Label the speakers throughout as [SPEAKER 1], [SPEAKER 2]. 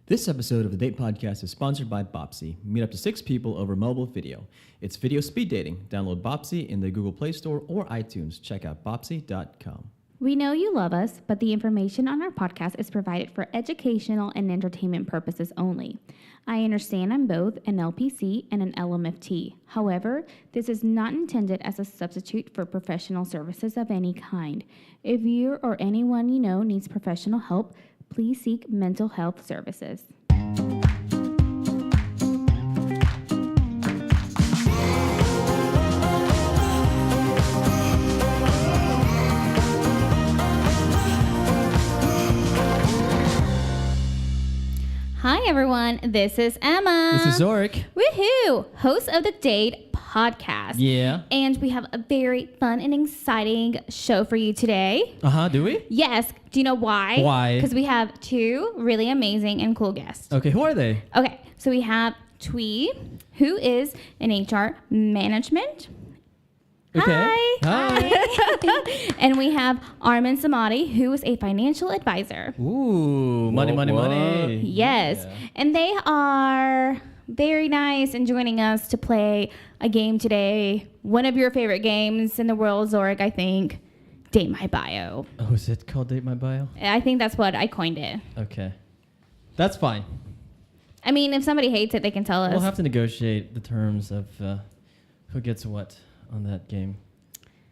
[SPEAKER 1] This episode of the Date Podcast is sponsored by Bopsy. Meet up to 6 people over mobile video. It's video speed dating. Download Bopsy in the Google Play Store or iTunes. Check out bopsy.com.
[SPEAKER 2] We know you love us, but the information on our podcast is provided for educational and entertainment purposes only. I understand I'm both an LPC and an LMFT. However, this is not intended as a substitute for professional services of any kind. If you or anyone you know needs professional help, please seek mental health services. Hi everyone, this is Emma.
[SPEAKER 1] This is Zorric.
[SPEAKER 2] Woohoo! Host of the Date Podcast.
[SPEAKER 1] Yeah.
[SPEAKER 2] And we have a very fun and exciting show for you today.
[SPEAKER 1] Do we?
[SPEAKER 2] Yes. Do you know why?
[SPEAKER 1] Why?
[SPEAKER 2] Because we have 2 really amazing and cool guests.
[SPEAKER 1] Okay, who are they?
[SPEAKER 2] Okay, so we have Thuy, who is in HR management.
[SPEAKER 1] Okay.
[SPEAKER 2] Hi. And we have Armin Samadi, who is a financial advisor.
[SPEAKER 1] Ooh, money.
[SPEAKER 2] Yes.
[SPEAKER 1] Yeah.
[SPEAKER 2] And they are very nice in joining us to play a game today. One of your favorite games in the world, Zorric, I think. Date My Bio.
[SPEAKER 1] Oh, is it called Date My Bio?
[SPEAKER 2] I think that's what I coined it.
[SPEAKER 1] Okay. That's fine.
[SPEAKER 2] I mean, if somebody hates it, they can tell us.
[SPEAKER 1] We'll have to negotiate the terms of who gets what on that game.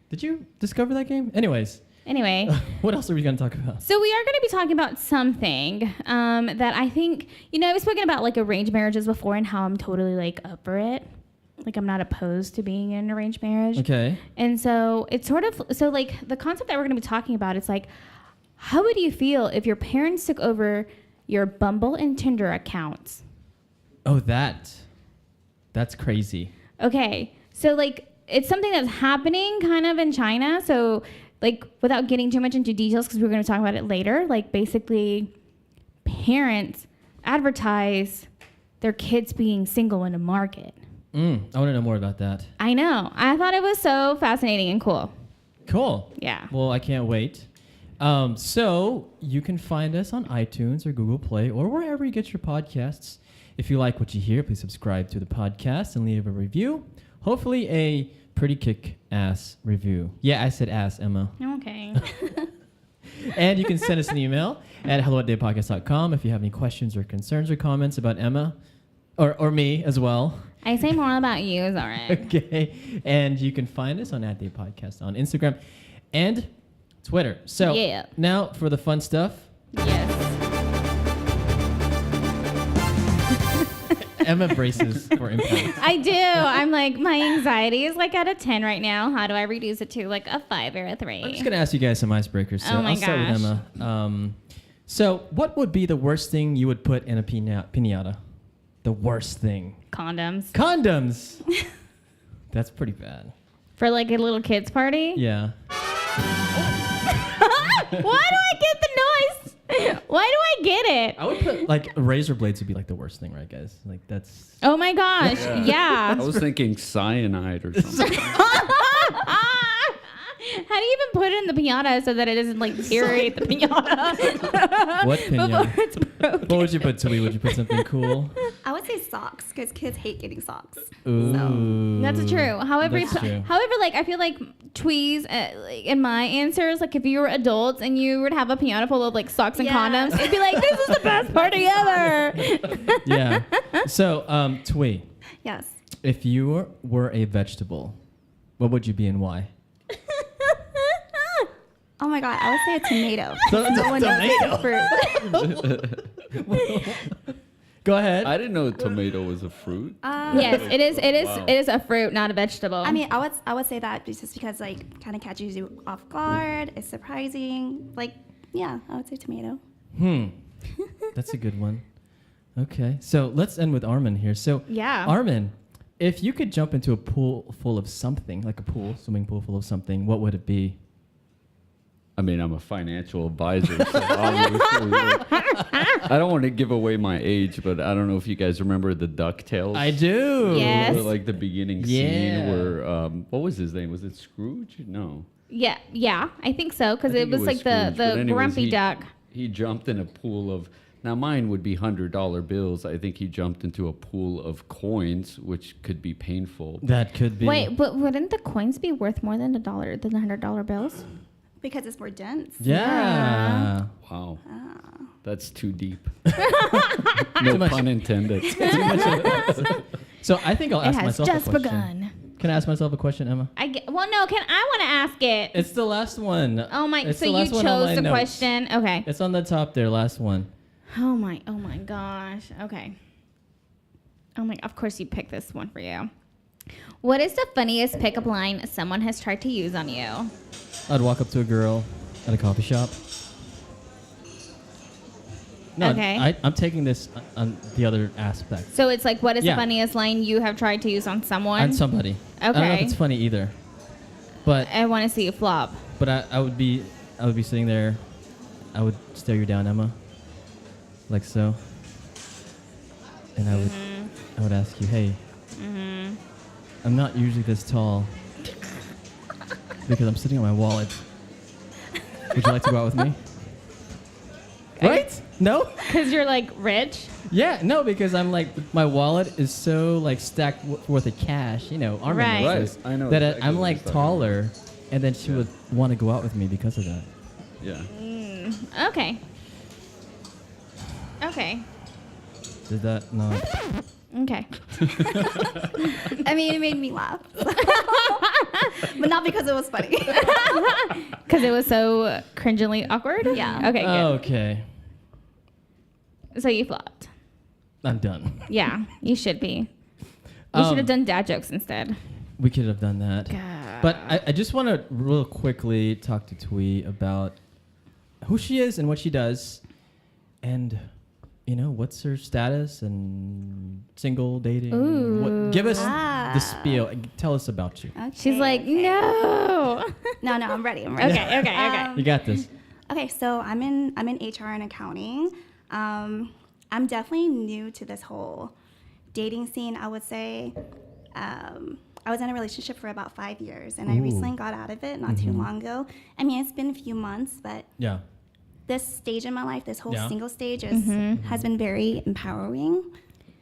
[SPEAKER 1] Did you discover that game? Anyway,
[SPEAKER 2] What
[SPEAKER 1] else are we going to talk about?
[SPEAKER 2] So we are going to be talking about something that I think, I've spoken about like arranged marriages before and how I'm totally like up for it. Like I'm not opposed to being in an arranged marriage.
[SPEAKER 1] Okay.
[SPEAKER 2] And so it's sort of, so like the concept that we're going to be talking about is like, how would you feel if your parents took over your Bumble and Tinder accounts?
[SPEAKER 1] Oh, that's crazy.
[SPEAKER 2] Okay. So like, it's something that's happening kind of in China. So like without getting too much into details, because we're going to talk about it later, like basically parents advertise their kids being single in a market.
[SPEAKER 1] I want to know more about that.
[SPEAKER 2] I know. I thought it was so fascinating and cool.
[SPEAKER 1] Cool.
[SPEAKER 2] Yeah.
[SPEAKER 1] Well, I can't wait. So you can find us on iTunes or Google Play or wherever you get your podcasts. If you like what you hear, please subscribe to the podcast and leave a review. Hopefully a pretty kick-ass review. Yeah, I said ass, Emma.
[SPEAKER 2] Okay.
[SPEAKER 1] And you can send us an email at hello@datepodcast.com if you have any questions or concerns or comments about Emma or me as well.
[SPEAKER 2] I say more about you, Zorric.
[SPEAKER 1] Okay. And you can find us on @datepodcast on Instagram and Twitter. So
[SPEAKER 2] yeah.
[SPEAKER 1] Now for the fun stuff.
[SPEAKER 2] Yes.
[SPEAKER 1] Emma braces for impact.
[SPEAKER 2] I do. I'm like, my anxiety is like at a 10 right now. How do I reduce it to like a 5 or a 3?
[SPEAKER 1] I'm just going to ask you guys some icebreakers. So
[SPEAKER 2] Oh my
[SPEAKER 1] I'll start with Emma. So what would be the worst thing you would put in a piñata? The worst thing.
[SPEAKER 2] Condoms.
[SPEAKER 1] Condoms. That's pretty bad.
[SPEAKER 2] For like a little kid's party?
[SPEAKER 1] Yeah.
[SPEAKER 2] Why do I get the noise? Why do I get it?
[SPEAKER 1] I would put like razor blades would be like the worst thing, right, guys? Like that's.
[SPEAKER 2] Oh my gosh. Yeah.
[SPEAKER 3] I was thinking cyanide or something.
[SPEAKER 2] How do you even put it in the piñata so that it doesn't like deteriorate the piñata?
[SPEAKER 1] What
[SPEAKER 2] Before
[SPEAKER 1] piñata?
[SPEAKER 2] it's broken.
[SPEAKER 1] What would you put, Thuy? Would you put something cool?
[SPEAKER 4] I would say socks because kids hate getting socks.
[SPEAKER 1] Ooh.
[SPEAKER 2] That's true. However,
[SPEAKER 1] That's true.
[SPEAKER 2] like I feel like Thuy's like, in my answers, like if you were adults and you would have a piñata full of like socks and condoms, it'd be like, this is the best party ever.
[SPEAKER 1] Yeah. So, Thuy,
[SPEAKER 4] Yes.
[SPEAKER 1] if you were a vegetable, what would you be and why?
[SPEAKER 4] Oh my God, I would say a tomato.
[SPEAKER 1] No
[SPEAKER 4] one knows it's a fruit.
[SPEAKER 1] Go ahead.
[SPEAKER 3] I didn't know tomato was a fruit.
[SPEAKER 2] Yes, it is.
[SPEAKER 3] Wow.
[SPEAKER 2] It is a fruit, not a vegetable.
[SPEAKER 4] I mean, I would say that just because like kind of catches you off guard. It's surprising. Like, yeah, I would say tomato.
[SPEAKER 1] That's a good one. Okay. So let's end with Armin here. So
[SPEAKER 2] yeah.
[SPEAKER 1] Armin, if you could jump into a pool full of something, like a swimming pool full of something, what would it be?
[SPEAKER 3] I mean, I'm a financial advisor, so obviously, I don't want to give away my age, but I don't know if you guys remember the DuckTales.
[SPEAKER 1] I do.
[SPEAKER 2] Yes.
[SPEAKER 3] Like the beginning scene where, what was his name? Was it Scrooge? No.
[SPEAKER 2] Yeah, I think so, because
[SPEAKER 3] I
[SPEAKER 2] it
[SPEAKER 3] think
[SPEAKER 2] was like
[SPEAKER 3] Scrooge, but
[SPEAKER 2] the
[SPEAKER 3] anyways,
[SPEAKER 2] grumpy duck.
[SPEAKER 3] He jumped in a pool of Now mine would be $100 bills. I think he jumped into a pool of coins, which could be painful.
[SPEAKER 1] That could be.
[SPEAKER 2] Wait, but wouldn't the coins be worth more than the $100 bills?
[SPEAKER 4] Because it's more dense.
[SPEAKER 1] Yeah.
[SPEAKER 3] Wow.
[SPEAKER 4] Ah.
[SPEAKER 3] That's too deep. No pun intended.
[SPEAKER 1] So I think I'll
[SPEAKER 2] It
[SPEAKER 1] ask
[SPEAKER 2] has
[SPEAKER 1] myself
[SPEAKER 2] just
[SPEAKER 1] a question.
[SPEAKER 2] begun.
[SPEAKER 1] Can I ask myself a question, Emma?
[SPEAKER 2] I want to ask it.
[SPEAKER 1] It's the last one.
[SPEAKER 2] Oh my!
[SPEAKER 1] It's
[SPEAKER 2] So
[SPEAKER 1] the
[SPEAKER 2] you
[SPEAKER 1] last one on
[SPEAKER 2] chose
[SPEAKER 1] my
[SPEAKER 2] the
[SPEAKER 1] notes.
[SPEAKER 2] question. Okay.
[SPEAKER 1] It's on the top there, last one.
[SPEAKER 2] Oh my gosh. Okay. Oh my! Of course you picked this one for you. What is the funniest pickup line someone has tried to use on you?
[SPEAKER 1] I'd walk up to a girl at a coffee shop. No,
[SPEAKER 2] Okay.
[SPEAKER 1] I'm taking this on the other aspect.
[SPEAKER 2] So it's like, what is
[SPEAKER 1] Yeah.
[SPEAKER 2] the funniest line you have tried to use on someone?
[SPEAKER 1] On somebody. I don't know if
[SPEAKER 2] Okay.
[SPEAKER 1] it's funny either. But
[SPEAKER 2] I want to see you flop.
[SPEAKER 1] I would be sitting there. I would stare you down, Emma. Like so. And I would ask you, hey, I'm not usually this tall because I'm sitting on my wallet. Would you like to go out with me? Right? No?
[SPEAKER 2] Because you're like rich.
[SPEAKER 1] Yeah, no, because I'm like, my wallet is so like stacked worth of cash, you know, Armin
[SPEAKER 2] Right.
[SPEAKER 1] knows this,
[SPEAKER 3] Right, I know
[SPEAKER 1] that
[SPEAKER 3] exactly
[SPEAKER 1] I'm
[SPEAKER 3] what
[SPEAKER 1] like
[SPEAKER 3] you're talking
[SPEAKER 1] taller, and then she would want to go out with me because of that.
[SPEAKER 3] Yeah.
[SPEAKER 2] Okay. Okay.
[SPEAKER 1] Did that not?
[SPEAKER 2] Okay.
[SPEAKER 4] I mean, it made me laugh. But not because it was funny.
[SPEAKER 2] Because it was so cringingly awkward?
[SPEAKER 4] Yeah.
[SPEAKER 2] Okay, good.
[SPEAKER 1] Okay,
[SPEAKER 2] So you flopped.
[SPEAKER 1] I'm done.
[SPEAKER 2] Yeah, you should be. You should have done dad jokes instead.
[SPEAKER 1] We could have done that.
[SPEAKER 2] God.
[SPEAKER 1] But I just want to real quickly talk to Thuy about who she is and what she does, and you know what's her status and single, dating.
[SPEAKER 2] Ooh.
[SPEAKER 1] Give us
[SPEAKER 4] Ah.
[SPEAKER 1] the spiel. Tell us about you.
[SPEAKER 4] Okay,
[SPEAKER 2] She's like,
[SPEAKER 4] okay.
[SPEAKER 2] no.
[SPEAKER 4] No, I'm ready. I'm ready.
[SPEAKER 2] Okay.
[SPEAKER 1] You got this.
[SPEAKER 4] Okay, so I'm in HR and accounting. I'm definitely new to this whole dating scene. I would say I was in a relationship for about 5 years, and I
[SPEAKER 1] Ooh.
[SPEAKER 4] recently got out of it not too long ago. I mean, it's been a few months, but
[SPEAKER 1] Yeah.
[SPEAKER 4] this stage in my life, this whole
[SPEAKER 1] Yeah.
[SPEAKER 4] single stage, has been very empowering.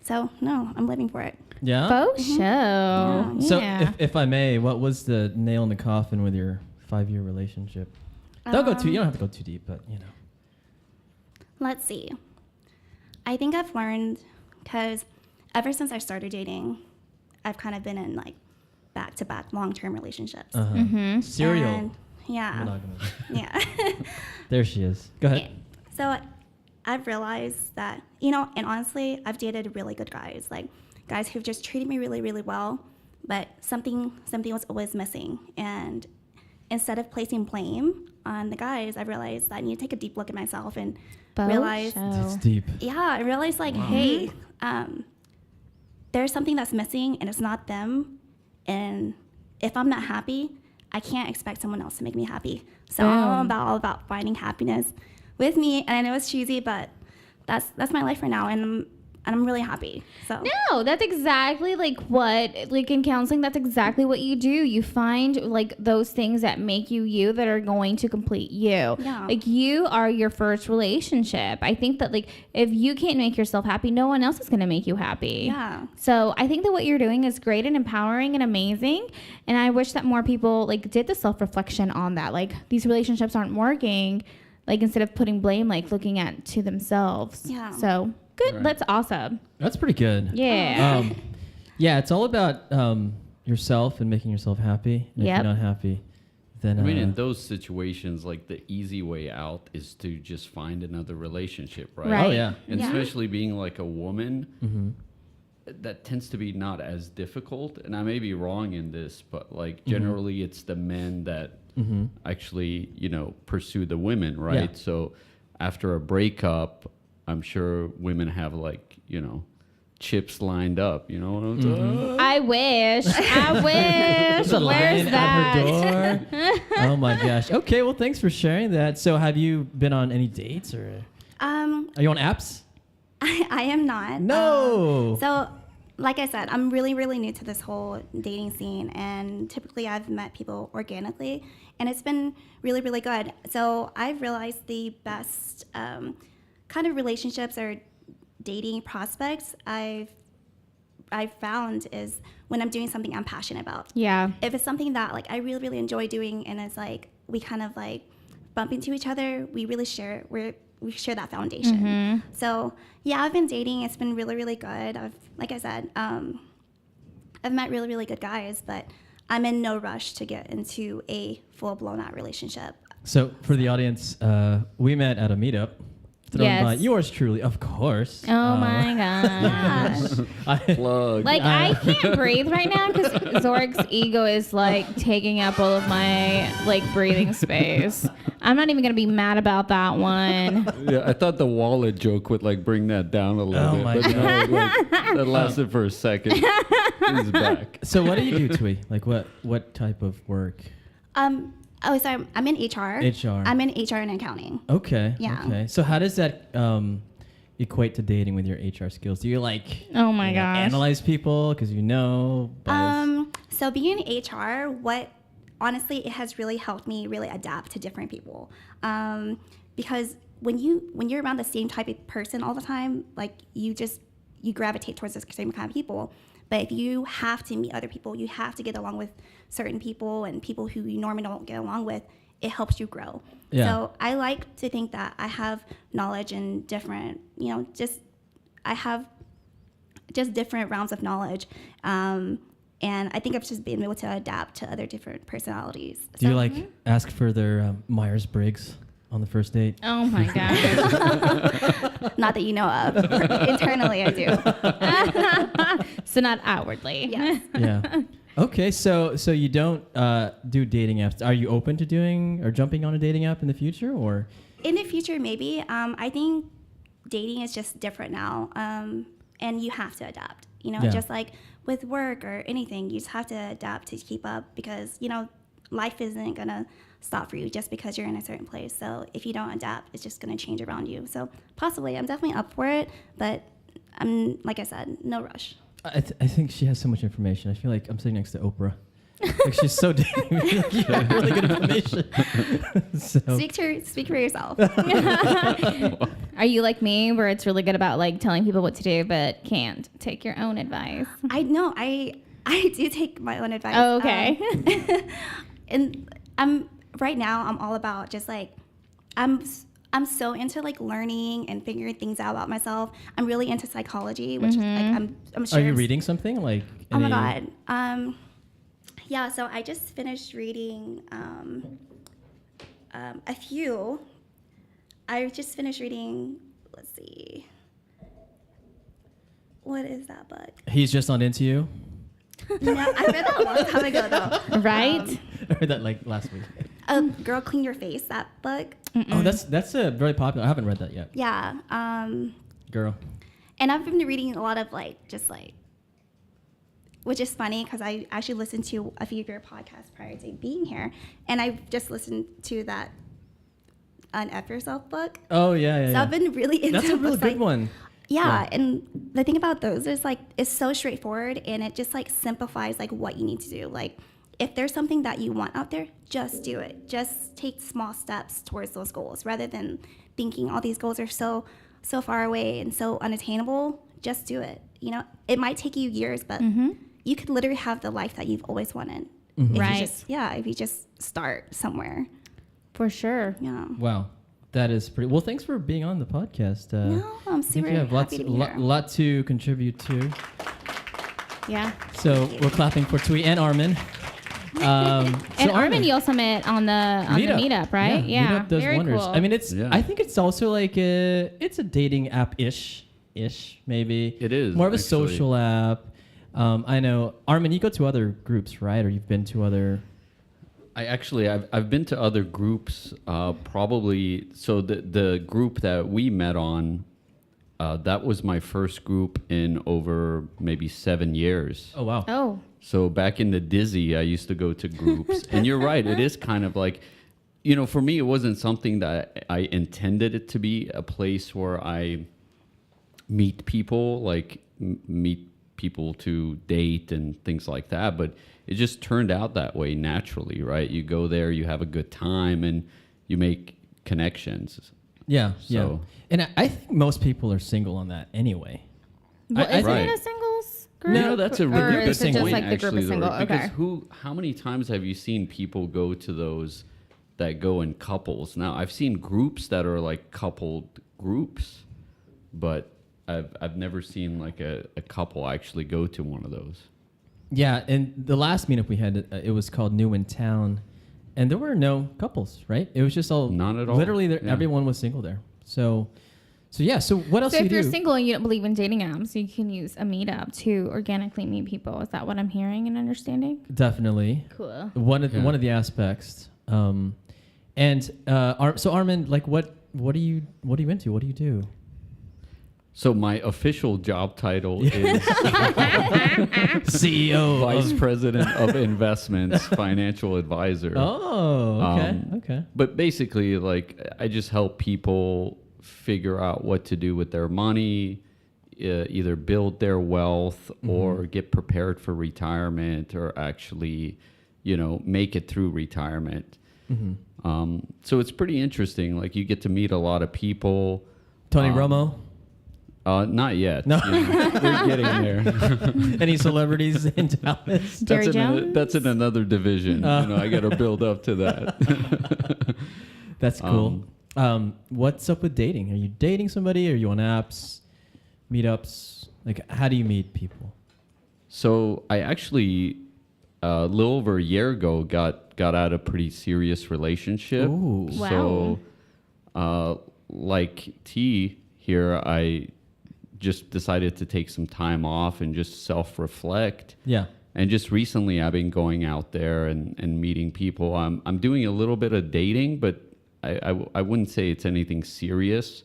[SPEAKER 4] So no, I'm living for it.
[SPEAKER 1] Yeah.
[SPEAKER 2] Faux show.
[SPEAKER 1] So,
[SPEAKER 2] Yeah.
[SPEAKER 1] if I may, what was the nail in the coffin with your 5-year relationship? Don't go too. You don't have to go too deep, but you know.
[SPEAKER 4] Let's see. I think I've learned, because ever since I started dating, I've kind of been in like back-to-back long-term relationships.
[SPEAKER 1] Serial
[SPEAKER 4] And, yeah.
[SPEAKER 1] monogamous.
[SPEAKER 4] Yeah.
[SPEAKER 1] There she is. Go ahead.
[SPEAKER 4] So I've realized that, you know, and honestly, I've dated really good guys, like guys who've just treated me really, really well, but something was always missing. And instead of placing blame on the guys, I realized that I need to take a deep look at myself and
[SPEAKER 2] Faux
[SPEAKER 4] realize,
[SPEAKER 2] show.
[SPEAKER 1] It's deep.
[SPEAKER 4] yeah, I realized like, hey, there's something that's missing and it's not them. And if I'm not happy, I can't expect someone else to make me happy. So I'm all about finding happiness with me. And I know it's cheesy, but that's my life right now, and I'm really happy. So
[SPEAKER 2] No, that's exactly like in counseling, that's exactly what you do. You find like those things that make you you, that are going to complete you.
[SPEAKER 4] Yeah.
[SPEAKER 2] Like you are your first relationship. I think that like if you can't make yourself happy, no one else is going to make you happy.
[SPEAKER 4] Yeah.
[SPEAKER 2] So I think that what you're doing is great and empowering and amazing. And I wish that more people like did the self-reflection on that. Like these relationships aren't working. Like instead of putting blame, like looking at to themselves.
[SPEAKER 4] Yeah.
[SPEAKER 2] So good.
[SPEAKER 3] Right.
[SPEAKER 2] That's awesome.
[SPEAKER 1] That's pretty good.
[SPEAKER 2] Yeah.
[SPEAKER 1] Yeah, it's all about yourself and making yourself happy. And if
[SPEAKER 2] Yep.
[SPEAKER 1] you're not happy, then
[SPEAKER 3] I mean, in those situations, like the easy way out is to just find another relationship, right?
[SPEAKER 2] Right.
[SPEAKER 1] Oh yeah.
[SPEAKER 3] And
[SPEAKER 4] Yeah.
[SPEAKER 3] especially being like a woman, that tends to be not as difficult. And I may be wrong in this, but like generally it's the men that actually, you know, pursue the women, right?
[SPEAKER 1] Yeah.
[SPEAKER 3] So after a breakup, I'm sure women have like, you know, chips lined up. You know what I'm saying?
[SPEAKER 2] I wish.
[SPEAKER 1] There's a
[SPEAKER 2] Where's
[SPEAKER 1] line
[SPEAKER 2] that?
[SPEAKER 1] at her door. Oh my gosh. Okay, well, thanks for sharing that. So, have you been on any dates, or are you on apps?
[SPEAKER 4] I am not.
[SPEAKER 1] No.
[SPEAKER 4] So, like I said, I'm really, really new to this whole dating scene, and typically I've met people organically, and it's been really, really good. So I've realized the best kind of relationships or dating prospects I've found is when I'm doing something I'm passionate about.
[SPEAKER 2] Yeah.
[SPEAKER 4] If it's something that like I really, really enjoy doing, and it's like we kind of like bump into each other, we really share that foundation.
[SPEAKER 2] Mm-hmm.
[SPEAKER 4] So yeah, I've been dating. It's been really, really good. Like I said, I've met really, really good guys, but I'm in no rush to get into a full blown out relationship.
[SPEAKER 1] So for the audience, we met at a meetup thrown
[SPEAKER 2] Yes.
[SPEAKER 1] by yours truly, of course.
[SPEAKER 2] Oh my gosh.
[SPEAKER 3] Plug.
[SPEAKER 2] Like, I can't breathe right now because Zorric's ego is, like, taking up all of my, like, breathing space. I'm not even going to be mad about that one.
[SPEAKER 3] Yeah, I thought the wallet joke would like bring that down a little bit.
[SPEAKER 1] my
[SPEAKER 3] But
[SPEAKER 1] God.
[SPEAKER 3] no, like, that lasted for a second. He's back.
[SPEAKER 1] So what do you do, Thuy? Like what type of work?
[SPEAKER 4] Oh, sorry. I'm in HR.
[SPEAKER 1] HR.
[SPEAKER 4] I'm in HR and accounting.
[SPEAKER 1] Okay.
[SPEAKER 4] Yeah.
[SPEAKER 1] Okay. So how does that equate to dating with your HR skills? Do you like
[SPEAKER 2] Oh my
[SPEAKER 1] you know,
[SPEAKER 2] gosh.
[SPEAKER 1] analyze people because you know? bias?
[SPEAKER 4] So being in HR, honestly, it has really helped me really adapt to different people. Because when you're around the same type of person all the time, like you gravitate towards the same kind of people. But if you have to meet other people, you have to get along with certain people and people who you normally don't get along with, it helps you grow.
[SPEAKER 1] Yeah.
[SPEAKER 4] So I like to think that I have knowledge in different, I have just different realms of knowledge. And I think I've just been able to adapt to other different personalities.
[SPEAKER 1] Do you like ask for their Myers-Briggs on the first date?
[SPEAKER 2] Oh my gosh.
[SPEAKER 4] Not that you know of. Internally, I do.
[SPEAKER 2] So not outwardly.
[SPEAKER 4] Yes.
[SPEAKER 1] Yeah. Okay, so you don't do dating apps. Are you open to doing or jumping on a dating app in the future, or?
[SPEAKER 4] In the future, maybe. I think dating is just different now, and you have to adapt.
[SPEAKER 1] Yeah.
[SPEAKER 4] Just like with work or anything, you just have to adapt to keep up because life isn't gonna stop for you just because you're in a certain place. So if you don't adapt, it's just gonna change around you. So possibly, I'm definitely up for it, but I'm like I said, no rush.
[SPEAKER 1] I think she has so much information. I feel like I'm sitting next to Oprah. Like she's so dating. You have really good information. So.
[SPEAKER 4] Speak for yourself.
[SPEAKER 2] Are you like me where it's really good about like telling people what to do but can't take your own advice?
[SPEAKER 4] I know. I do take my own advice.
[SPEAKER 2] Oh, okay.
[SPEAKER 4] And right now I'm all about just like I'm so into like learning and figuring things out about myself. I'm really into psychology, which like I'm sure.
[SPEAKER 1] Are you reading something like?
[SPEAKER 4] Oh my god. Yeah. So I just finished reading a few. I just finished reading. Let's see. What is that book?
[SPEAKER 1] He's Just Not Into You.
[SPEAKER 4] No, I read that a long time ago though.
[SPEAKER 2] Right?
[SPEAKER 1] I heard that like last week.
[SPEAKER 4] Girl, Clean Your Face. That book.
[SPEAKER 1] Oh, that's a very popular. I haven't read that yet.
[SPEAKER 4] Yeah.
[SPEAKER 1] Girl.
[SPEAKER 4] And I've been reading a lot of which is funny because I actually listened to a few of your podcasts prior to being here, and I just listened to that Unf Yourself book.
[SPEAKER 1] Oh yeah.
[SPEAKER 4] So I've been really into
[SPEAKER 1] That's a really
[SPEAKER 4] books,
[SPEAKER 1] good one.
[SPEAKER 4] Yeah, and the thing about those is like it's so straightforward, and it just like simplifies like what you need to do. Like if there's something that you want out there, just do it. Just take small steps towards those goals rather than thinking all these goals are so far away and so unattainable. Just do it. It might take you years, but you could literally have the life that you've always wanted.
[SPEAKER 2] Right.
[SPEAKER 4] If you just start somewhere.
[SPEAKER 2] For sure.
[SPEAKER 4] Yeah.
[SPEAKER 1] Wow. That is pretty. Well, thanks for being on the podcast.
[SPEAKER 4] No, I'm
[SPEAKER 1] I
[SPEAKER 4] super
[SPEAKER 1] think you have
[SPEAKER 4] happy to be here.
[SPEAKER 1] lot to contribute to.
[SPEAKER 2] Yeah.
[SPEAKER 1] So we're clapping for Thuy and Armin.
[SPEAKER 2] And Armin, you also met on the meetup, right? Yeah.
[SPEAKER 1] Meetup does
[SPEAKER 2] Very
[SPEAKER 1] wonders.
[SPEAKER 2] cool.
[SPEAKER 1] I mean, it's.
[SPEAKER 3] Yeah.
[SPEAKER 1] I think it's also like it's a dating app ish maybe.
[SPEAKER 3] It is,
[SPEAKER 1] more of a
[SPEAKER 3] actually.
[SPEAKER 1] social app. I know Armin, you go to other groups, right? Or you've been to other.
[SPEAKER 3] I've been to other groups, probably. So the group that we met on, that was my first group in over maybe 7 years.
[SPEAKER 1] Oh wow.
[SPEAKER 2] Oh.
[SPEAKER 3] So back in the Dizzy, I used to go to groups. And you're right, it is kind of like, for me, it wasn't something that I intended it to be a place where I meet people, like meet people to date and things like that. But it just turned out that way naturally, right? You go there, you have a good time, and you make connections.
[SPEAKER 1] Yeah.
[SPEAKER 3] So-
[SPEAKER 1] And I think most people are single on that anyway.
[SPEAKER 2] Well,
[SPEAKER 1] I-
[SPEAKER 2] is
[SPEAKER 3] Right.
[SPEAKER 2] it a singles group?
[SPEAKER 1] No,
[SPEAKER 3] that's a
[SPEAKER 2] Or
[SPEAKER 3] really
[SPEAKER 2] is
[SPEAKER 3] good
[SPEAKER 2] it just
[SPEAKER 3] point,
[SPEAKER 2] like the group
[SPEAKER 3] actually,
[SPEAKER 2] of single?
[SPEAKER 3] Zorric,
[SPEAKER 2] Okay.
[SPEAKER 3] because how many times have you seen people go to those that go in couples? Now, I've seen groups that are like coupled groups, but I've never seen like a couple actually go to one of those.
[SPEAKER 1] Yeah, and the last meetup we had, it was called New in Town, and there were no couples, right? It was just all
[SPEAKER 3] None at all.
[SPEAKER 1] Literally,
[SPEAKER 3] Yeah.
[SPEAKER 1] everyone was single there. So yeah. So what else
[SPEAKER 2] So
[SPEAKER 1] do you
[SPEAKER 2] if you're
[SPEAKER 1] do?
[SPEAKER 2] single and you don't believe in dating apps, you can use a meetup to organically meet people. Is that what I'm hearing and understanding?
[SPEAKER 1] Definitely
[SPEAKER 2] Cool.
[SPEAKER 1] one of
[SPEAKER 3] Yeah.
[SPEAKER 1] the aspects. So Armin, like what are you into? What do you do?
[SPEAKER 3] So my official job title is
[SPEAKER 1] CEO,
[SPEAKER 3] Vice President of Investments, Financial Advisor.
[SPEAKER 1] Oh, okay, okay.
[SPEAKER 3] But basically, like, I just help people figure out what to do with their money, either build their wealth or get prepared for retirement, or actually, make it through retirement. So it's pretty interesting. Like, you get to meet a lot of people.
[SPEAKER 1] Tony Romo.
[SPEAKER 3] Not yet.
[SPEAKER 1] No.
[SPEAKER 3] We're getting there.
[SPEAKER 1] Any celebrities in Dallas?
[SPEAKER 2] Jerry Jones?
[SPEAKER 3] That's in another division. I got to build up to that.
[SPEAKER 1] That's cool. What's up with dating? Are you dating somebody? Are you on apps, meetups? Like, how do you meet people?
[SPEAKER 3] So I actually, a little over a year ago, got out a pretty serious relationship.
[SPEAKER 1] Ooh.
[SPEAKER 2] Wow.
[SPEAKER 3] So, like T here, I just decided to take some time off and just self-reflect.
[SPEAKER 1] Yeah.
[SPEAKER 3] And just recently, I've been going out there and meeting people. I'm doing a little bit of dating, but I wouldn't say it's anything serious.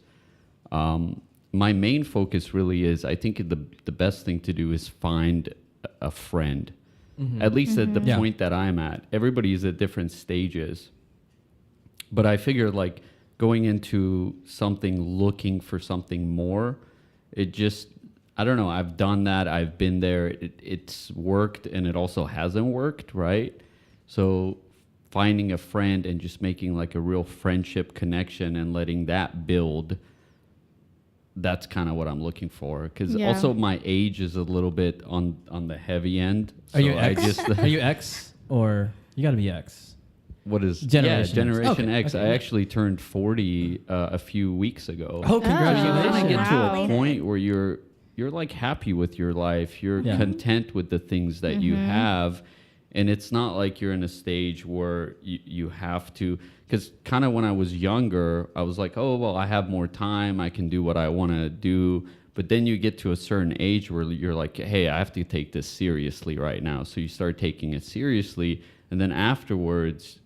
[SPEAKER 3] My main focus really is, I think the best thing to do is find a friend, at least at the point that I'm at. Everybody's at different stages. But I figured, like, going into something looking for something more, it just, I don't know, I've done that, I've been there, it's worked, and it also hasn't worked, right? So finding a friend and just making like a real friendship connection and letting that build, that's kind of what I'm looking for. Because also my age is a little bit on the heavy end.
[SPEAKER 1] Are you
[SPEAKER 3] So
[SPEAKER 1] X? Are you X, or you got to be X?
[SPEAKER 3] What is
[SPEAKER 1] Generation X.
[SPEAKER 3] Generation
[SPEAKER 1] Okay,
[SPEAKER 3] X?
[SPEAKER 1] okay.
[SPEAKER 3] I actually turned 40 a few weeks ago.
[SPEAKER 1] Oh, congratulations!
[SPEAKER 3] You kind of get to
[SPEAKER 4] Wow.
[SPEAKER 3] a point where you're like happy with your life. You're
[SPEAKER 1] Yeah.
[SPEAKER 3] content with the things that you have, and it's not like you're in a stage where you have to. Because kind of when I was younger, I was like, oh well, I have more time. I can do what I want to do. But then you get to a certain age where you're like, hey, I have to take this seriously right now. So you start taking it seriously, and then afterwards,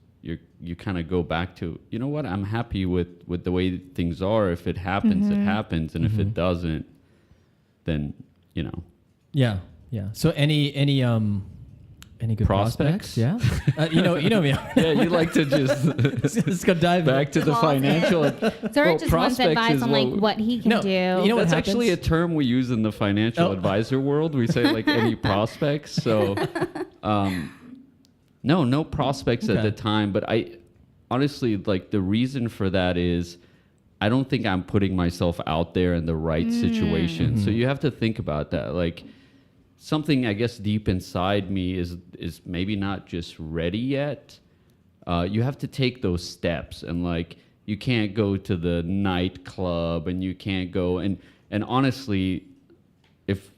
[SPEAKER 3] you kind of go back to, you know what, I'm happy with the way things are. If it happens, it happens, and if it doesn't, then
[SPEAKER 1] Yeah, yeah. So any good prospects?
[SPEAKER 3] Prospects?
[SPEAKER 1] Yeah. You know me.
[SPEAKER 3] Yeah, you like to just
[SPEAKER 1] Let's go dive
[SPEAKER 3] back to the financial.
[SPEAKER 2] Zorric just wants
[SPEAKER 3] prospects
[SPEAKER 2] advice
[SPEAKER 3] is
[SPEAKER 2] on like what he can
[SPEAKER 1] No,
[SPEAKER 2] do.
[SPEAKER 1] you know what
[SPEAKER 3] That's
[SPEAKER 1] happens?
[SPEAKER 3] actually a term we use in the financial advisor world. We say like any prospects. So, no prospects at
[SPEAKER 1] Okay.
[SPEAKER 3] the time. But I honestly, like, the reason for that is I don't think I'm putting myself out there in the right situation. So you have to think about that. Like, something, I guess, deep inside me is maybe not just ready yet. You have to take those steps, and like, you can't go to the nightclub, and you can't go and honestly, if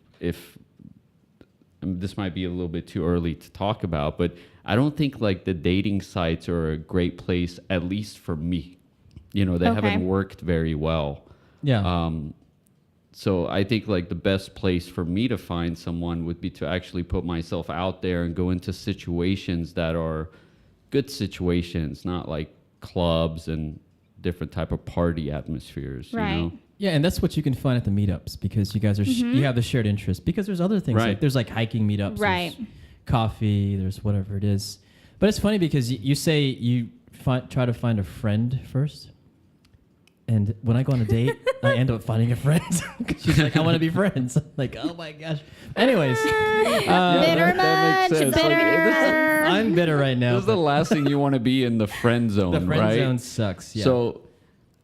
[SPEAKER 3] this might be a little bit too early to talk about, but I don't think like the dating sites are a great place, at least for me. They haven't worked very well.
[SPEAKER 1] Yeah.
[SPEAKER 3] So I think like the best place for me to find someone would be to actually put myself out there and go into situations that are good situations, not like clubs and different type of party atmospheres.
[SPEAKER 2] Right.
[SPEAKER 1] Yeah, and that's what you can find at the meetups, because you guys are you have the shared interest. Because there's other things,
[SPEAKER 3] Right.
[SPEAKER 1] like there's like hiking meetups,
[SPEAKER 2] Right.
[SPEAKER 1] there's coffee, there's whatever it is. But it's funny because you say you try to find a friend first, and when I go on a date, I end up finding a friend. She's like, I want to be friends. I'm like, oh my gosh. Anyways,
[SPEAKER 2] Bitter
[SPEAKER 3] that makes
[SPEAKER 2] much,
[SPEAKER 3] sense. Like,
[SPEAKER 2] bitter.
[SPEAKER 1] I'm bitter right now.
[SPEAKER 3] This is the last thing you want to be in the friend zone,
[SPEAKER 1] The friend
[SPEAKER 3] right?
[SPEAKER 1] zone sucks. Yeah.
[SPEAKER 3] So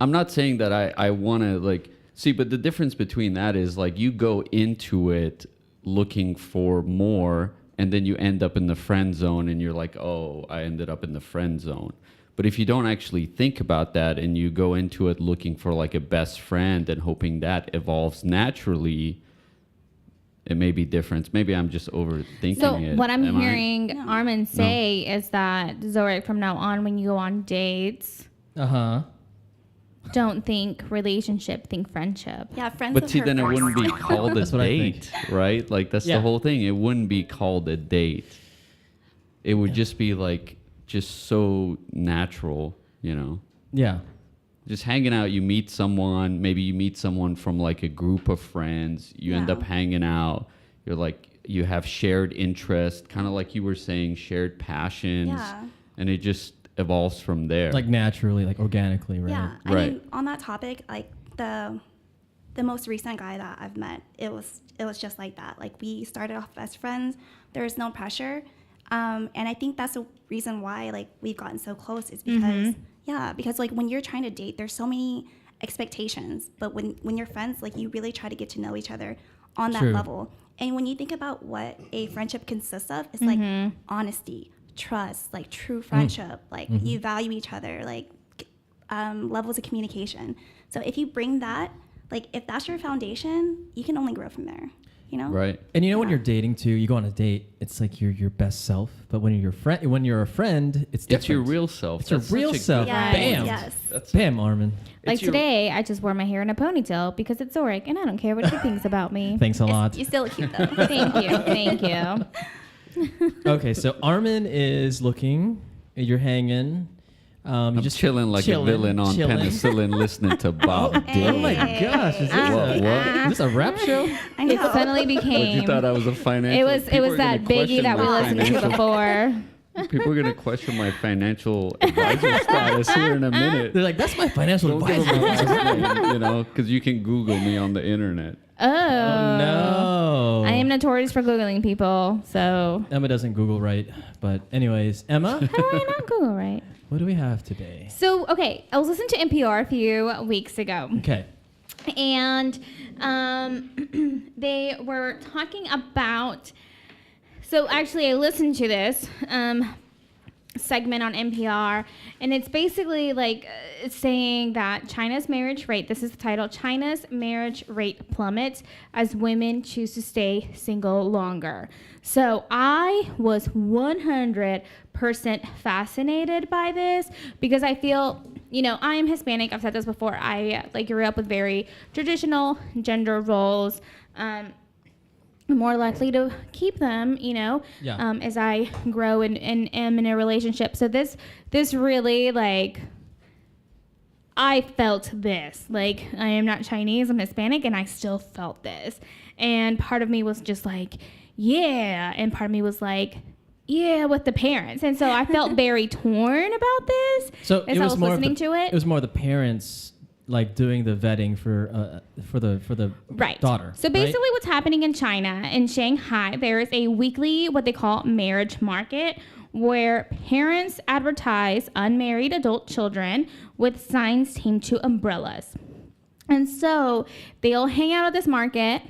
[SPEAKER 3] I'm not saying that I want to like see, but the difference between that is like you go into it looking for more, and then you end up in the friend zone, and you're like, oh, I ended up in the friend zone. But if you don't actually think about that and you go into it looking for like a best friend and hoping that evolves naturally, it may be different. Maybe I'm just overthinking it.
[SPEAKER 2] So what I'm
[SPEAKER 3] Am I?
[SPEAKER 2] hearing Armin say is that, Zorric, from now on, when you go on dates, don't think relationship, think friendship.
[SPEAKER 4] Yeah, friends.
[SPEAKER 3] But
[SPEAKER 4] with
[SPEAKER 3] see,
[SPEAKER 4] her
[SPEAKER 3] then it
[SPEAKER 4] first.
[SPEAKER 3] wouldn't be called a
[SPEAKER 1] That's what I
[SPEAKER 3] date, right? Like that's
[SPEAKER 1] Yeah.
[SPEAKER 3] the whole thing. It wouldn't be called a date. It would just be like just so natural, you know.
[SPEAKER 1] Yeah.
[SPEAKER 3] Just hanging out, you meet someone, maybe you meet someone from like a group of friends, you end
[SPEAKER 4] Yeah.
[SPEAKER 3] up hanging out, you're like, you have shared interest, kind of like you were saying, shared passions,
[SPEAKER 4] Yeah.
[SPEAKER 3] and it just evolves from there.
[SPEAKER 1] Like naturally, like organically, right?
[SPEAKER 4] Yeah, I
[SPEAKER 3] Right.
[SPEAKER 4] mean, on that topic, like the most recent guy that I've met, it was just like that. Like we started off as friends. There was no pressure, and I think that's the reason why like we've gotten so close is because because like when you're trying to date, there's so many expectations, but when you're friends, like you really try to get to know each other on that
[SPEAKER 1] True.
[SPEAKER 4] level. And when you think about what a friendship consists of, it's like honesty, trust, like true friendship, like you value each other, like levels of communication. So if you bring that, like if that's your foundation, you can only grow from there, you know?
[SPEAKER 3] right.
[SPEAKER 1] And you know when you're dating too, you go on a date, it's like you're your best self. But when you're a friend, it's different.
[SPEAKER 3] It's your real self.
[SPEAKER 1] It's your
[SPEAKER 3] That's
[SPEAKER 1] real
[SPEAKER 3] such a
[SPEAKER 1] self.
[SPEAKER 3] good-
[SPEAKER 4] Yes,
[SPEAKER 1] Bam.
[SPEAKER 4] yes.
[SPEAKER 1] Bam, Armin.
[SPEAKER 2] Like
[SPEAKER 3] It's your-
[SPEAKER 2] today, I just wore my hair in a ponytail because it's Zorric, and I don't care what she thinks about me.
[SPEAKER 1] Thanks a lot.
[SPEAKER 4] You still look cute though.
[SPEAKER 2] Thank you. Thank you.
[SPEAKER 1] Okay, so Armin is looking. You're hanging.
[SPEAKER 3] I'm just chilling like a villain on
[SPEAKER 1] chilling.
[SPEAKER 3] penicillin listening to Bob
[SPEAKER 1] Oh my
[SPEAKER 3] Dylan.
[SPEAKER 1] gosh! Is this,
[SPEAKER 3] What?
[SPEAKER 1] is this a rap show?
[SPEAKER 4] I
[SPEAKER 2] It
[SPEAKER 4] know.
[SPEAKER 2] suddenly
[SPEAKER 3] What,
[SPEAKER 2] became.
[SPEAKER 3] you thought I was a financial?
[SPEAKER 2] It was
[SPEAKER 3] People are
[SPEAKER 2] that
[SPEAKER 3] gonna
[SPEAKER 2] Biggie
[SPEAKER 3] question
[SPEAKER 2] that we
[SPEAKER 3] my
[SPEAKER 2] listened to
[SPEAKER 3] financial-
[SPEAKER 2] before.
[SPEAKER 3] People are gonna question my financial advisor status here in a minute.
[SPEAKER 1] They're like, that's my financial
[SPEAKER 3] Don't give
[SPEAKER 1] advisor.
[SPEAKER 3] them my last name, you know, because you can Google me on the internet.
[SPEAKER 2] Oh.
[SPEAKER 1] No.
[SPEAKER 2] I am notorious for Googling people, so.
[SPEAKER 1] Emma doesn't Google right, but anyways, Emma,
[SPEAKER 2] How do I not Google right?
[SPEAKER 1] what do we have today?
[SPEAKER 2] So, okay, I was listening to NPR a few weeks ago.
[SPEAKER 1] Okay.
[SPEAKER 2] And they were talking about. So actually, I listened to this segment on NPR, and it's basically like it's saying that China's marriage rate. This is the title: China's marriage rate plummets as women choose to stay single longer. So I was 100% fascinated by this because I feel, you know, I am Hispanic. I've said this before. I grew up with very traditional gender roles. More likely to keep them, you know,
[SPEAKER 1] Yeah.
[SPEAKER 2] as I grow and am in a relationship. So this really, like, I felt this. Like, I am not Chinese, I'm Hispanic, and I still felt this. And part of me was just like, yeah. And part of me was like, yeah, with the parents. And so I felt very torn about this
[SPEAKER 1] So
[SPEAKER 2] as
[SPEAKER 1] it
[SPEAKER 2] I
[SPEAKER 1] was
[SPEAKER 2] was
[SPEAKER 1] more
[SPEAKER 2] listening
[SPEAKER 1] of the,
[SPEAKER 2] to it.
[SPEAKER 1] It was more the parents like doing the vetting for the
[SPEAKER 2] Right.
[SPEAKER 1] daughter.
[SPEAKER 2] So basically what's happening in China, in Shanghai, there is a weekly, what they call marriage market, where parents advertise unmarried adult children with signs tamed to umbrellas. And so they'll hang out at this market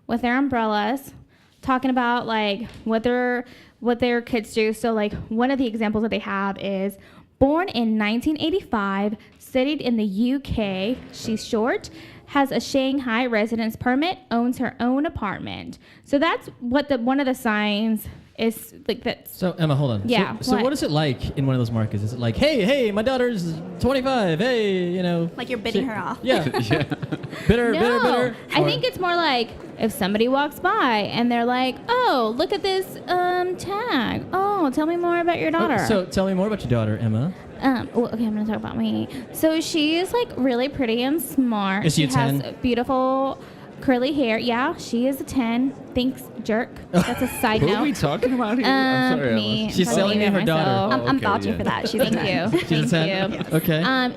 [SPEAKER 2] with their umbrellas, talking about like what their kids do. So like one of the examples that they have is born in 1985, studied in the UK, she's short, has a Shanghai residence permit, owns her own apartment. So that's what one of the signs is like that.
[SPEAKER 1] So Emma, hold on.
[SPEAKER 2] Yeah,
[SPEAKER 1] So
[SPEAKER 2] what?
[SPEAKER 1] what is it like in one of those markets? Is it like, hey, my daughter's 25. Hey, you know.
[SPEAKER 4] Like you're bidding her off.
[SPEAKER 1] Yeah.
[SPEAKER 3] Yeah.
[SPEAKER 1] bitter.
[SPEAKER 2] I
[SPEAKER 1] Or-
[SPEAKER 2] think it's more like if somebody walks by and they're like, oh, look at this tag. Oh, tell me more about your daughter.
[SPEAKER 1] So tell me more about your daughter, Emma.
[SPEAKER 2] Well, okay, I'm gonna talk about me. So she is like really pretty and smart.
[SPEAKER 1] Is she a 10?
[SPEAKER 2] has beautiful curly hair. Yeah, she is a 10. Thanks, jerk. That's a side
[SPEAKER 3] Who
[SPEAKER 2] note.
[SPEAKER 3] are we talking about here? I'm sorry.
[SPEAKER 2] Me.
[SPEAKER 1] She's
[SPEAKER 2] I'm
[SPEAKER 1] selling me
[SPEAKER 2] naming
[SPEAKER 1] her daughter.
[SPEAKER 2] myself.
[SPEAKER 4] I'm
[SPEAKER 3] okay,
[SPEAKER 4] vouching
[SPEAKER 3] yeah.
[SPEAKER 4] for that. She's
[SPEAKER 2] Thank
[SPEAKER 4] a 10.
[SPEAKER 2] you.
[SPEAKER 1] She's a
[SPEAKER 2] Thank
[SPEAKER 1] 10?
[SPEAKER 2] you.
[SPEAKER 1] Okay.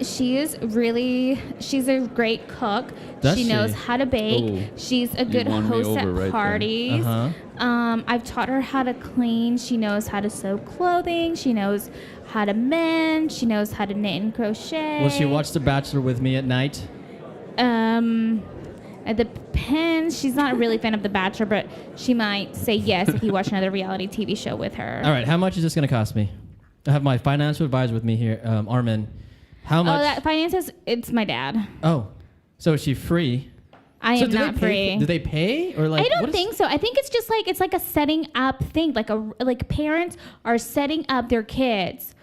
[SPEAKER 2] She's a great cook.
[SPEAKER 1] Does
[SPEAKER 2] she
[SPEAKER 1] she?
[SPEAKER 2] knows how to bake.
[SPEAKER 3] Oh,
[SPEAKER 2] She's a good
[SPEAKER 3] won me
[SPEAKER 2] host
[SPEAKER 3] over
[SPEAKER 2] at
[SPEAKER 3] right there.
[SPEAKER 2] parties.
[SPEAKER 1] Uh-huh.
[SPEAKER 2] I've taught her how to clean. She knows how to sew clothing. She knows how to mend. She knows how to knit and crochet.
[SPEAKER 1] Will she watch The Bachelor with me at night?
[SPEAKER 2] It depends. She's not a really fan of The Bachelor, but she might say yes if you watch another reality TV show with her.
[SPEAKER 1] All right. How much is this going to cost me? I have my financial advisor with me here, Armin. How much?
[SPEAKER 2] Oh, that finances, it's my dad.
[SPEAKER 1] Oh, so is she free?
[SPEAKER 2] I
[SPEAKER 1] So
[SPEAKER 2] am
[SPEAKER 1] do
[SPEAKER 2] not
[SPEAKER 1] they pay
[SPEAKER 2] free.
[SPEAKER 1] Do they pay or like?
[SPEAKER 2] I don't
[SPEAKER 1] what is-
[SPEAKER 2] think so. I think it's just like it's like a setting up thing. Like parents are setting up their kids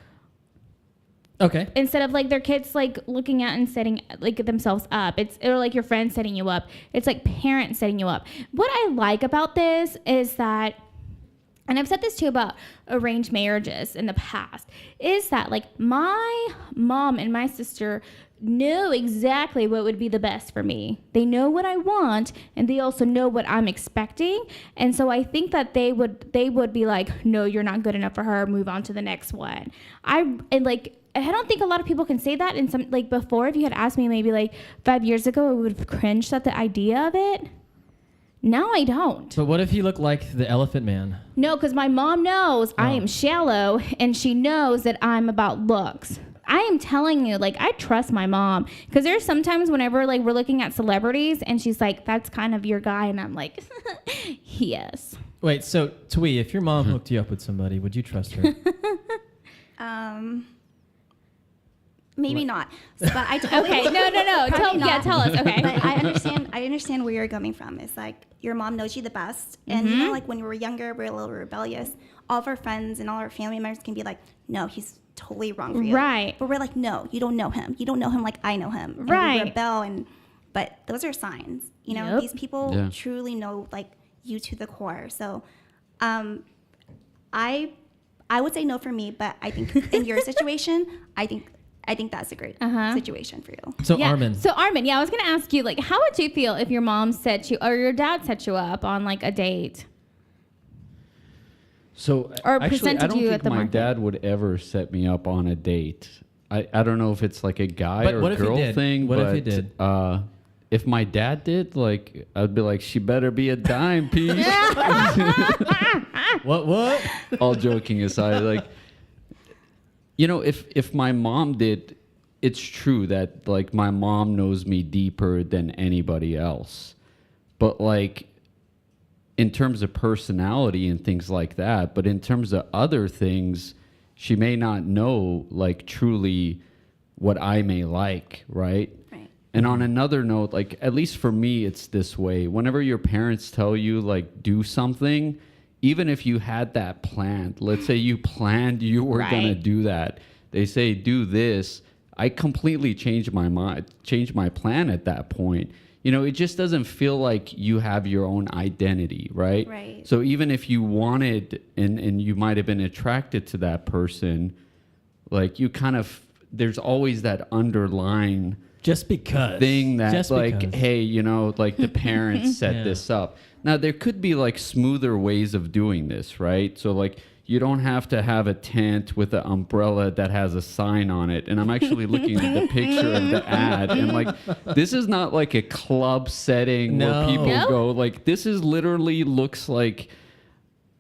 [SPEAKER 1] Okay.
[SPEAKER 2] instead of like their kids like looking at and setting like themselves up. Or like your friends setting you up. It's like parents setting you up. What I like about this is that, and I've said this too about arranged marriages in the past, is that like my mom and my sister know exactly what would be the best for me. They know what I want, and they also know what I'm expecting. And so I think that they would be like, no, you're not good enough for her. Move on to the next one. I don't think a lot of people can say that. And some like before, if you had asked me maybe like 5 years ago, I would have cringed at the idea of it. Now I don't.
[SPEAKER 1] But what if he looked like the Elephant Man?
[SPEAKER 2] No, because my mom knows I am shallow, and she knows that I'm about looks. I am telling you, like, I trust my mom. Because there's sometimes whenever, like, we're looking at celebrities, and she's like, that's kind of your guy. And I'm like, yes.
[SPEAKER 1] Wait, so Thuy, if your mom hooked you up with somebody, would you trust her?
[SPEAKER 4] Maybe not. But I totally
[SPEAKER 2] Okay, no.
[SPEAKER 4] Probably not.
[SPEAKER 2] Tell us. Okay.
[SPEAKER 4] But I understand where you're coming from. It's like your mom knows you the best. And you know, like when we were younger, we were a little rebellious. All of our friends and all our family members can be like, no, he's totally wrong for you.
[SPEAKER 2] Right.
[SPEAKER 4] But we're like, no, you don't know him. You don't know him like I know him. And
[SPEAKER 2] Right.
[SPEAKER 4] we rebel but those are signs. You know,
[SPEAKER 2] Yep.
[SPEAKER 4] these people truly know like you to the core. So I would say no for me, but I think in your situation, I think that's a great situation for you.
[SPEAKER 1] So
[SPEAKER 2] Yeah.
[SPEAKER 1] Armin.
[SPEAKER 2] So Armin, I was gonna ask you, like, how would you feel if your mom set you or your dad set you up on like a date?
[SPEAKER 3] So
[SPEAKER 2] Or
[SPEAKER 3] actually,
[SPEAKER 2] presented
[SPEAKER 3] I don't
[SPEAKER 2] you
[SPEAKER 3] think
[SPEAKER 2] at the
[SPEAKER 3] my
[SPEAKER 2] market.
[SPEAKER 3] dad would ever set me up on a date. I don't know if it's like a guy
[SPEAKER 1] But
[SPEAKER 3] or
[SPEAKER 1] what if he
[SPEAKER 3] girl
[SPEAKER 1] did?
[SPEAKER 3] thing.
[SPEAKER 1] What
[SPEAKER 3] but,
[SPEAKER 1] if he did?
[SPEAKER 3] If my dad did, like, I'd be like, she better be a dime piece.
[SPEAKER 1] What?
[SPEAKER 3] All joking aside, like, you know, if my mom did, it's true that like my mom knows me deeper than anybody else. But like in terms of personality and things like that, but in terms of other things, she may not know like truly what I may like, right?
[SPEAKER 4] Right.
[SPEAKER 3] And on another note, like at least for me, it's this way. Whenever your parents tell you like do something, even if you had that planned, let's say you planned you were gonna
[SPEAKER 2] Right.
[SPEAKER 3] do that, they say do this. I completely changed my mind, changed my plan at that point. You know, it just doesn't feel like you have your own identity, right?
[SPEAKER 4] Right.
[SPEAKER 3] So even if you wanted and you might have been attracted to that person, like you kind of, there's always that underlying
[SPEAKER 1] Just because.
[SPEAKER 3] thing that's
[SPEAKER 1] Just
[SPEAKER 3] like,
[SPEAKER 1] because.
[SPEAKER 3] hey, you know, like the parents set
[SPEAKER 1] Yeah.
[SPEAKER 3] this up. Now, there could be like smoother ways of doing this, right? So like you don't have to have a tent with an umbrella that has a sign on it. And I'm actually looking at the picture of the ad. And like, this is not like a club setting
[SPEAKER 1] No.
[SPEAKER 3] where people
[SPEAKER 2] No?
[SPEAKER 3] go like, this is literally looks like,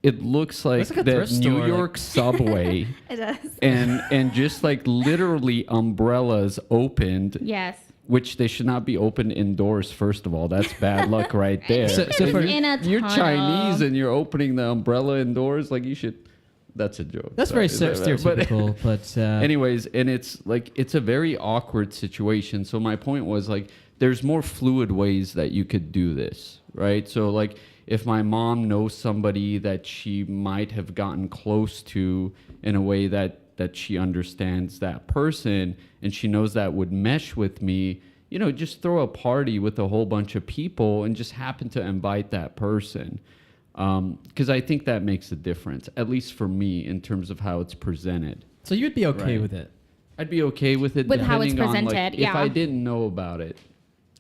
[SPEAKER 3] it looks like
[SPEAKER 1] like a
[SPEAKER 3] the
[SPEAKER 1] thrift
[SPEAKER 3] New
[SPEAKER 1] store,
[SPEAKER 3] York subway.
[SPEAKER 4] It does.
[SPEAKER 3] and just like literally umbrellas opened,
[SPEAKER 2] Yes.
[SPEAKER 3] which they should not be opened indoors. First of all, that's bad luck right there.
[SPEAKER 1] So
[SPEAKER 3] If
[SPEAKER 1] for-
[SPEAKER 2] In a
[SPEAKER 3] you're
[SPEAKER 2] tunnel.
[SPEAKER 3] Chinese and you're opening the umbrella indoors, like you should. That's a joke.
[SPEAKER 1] That's very
[SPEAKER 3] Sorry.
[SPEAKER 1] stereotypical, but
[SPEAKER 3] Anyways, and it's like it's a very awkward situation. So my point was like there's more fluid ways that you could do this, right? So like if my mom knows somebody that she might have gotten close to in a way that she understands that person and she knows that would mesh with me, you know, just throw a party with a whole bunch of people and just happen to invite that person. Because I think that makes a difference, at least for me, in terms of how it's presented.
[SPEAKER 1] so you'd be okay
[SPEAKER 3] Right.
[SPEAKER 1] with it.
[SPEAKER 3] I'd be okay with it
[SPEAKER 2] With how it's
[SPEAKER 3] depending on, like,
[SPEAKER 2] presented,
[SPEAKER 3] if I
[SPEAKER 2] yeah.
[SPEAKER 3] didn't know about it.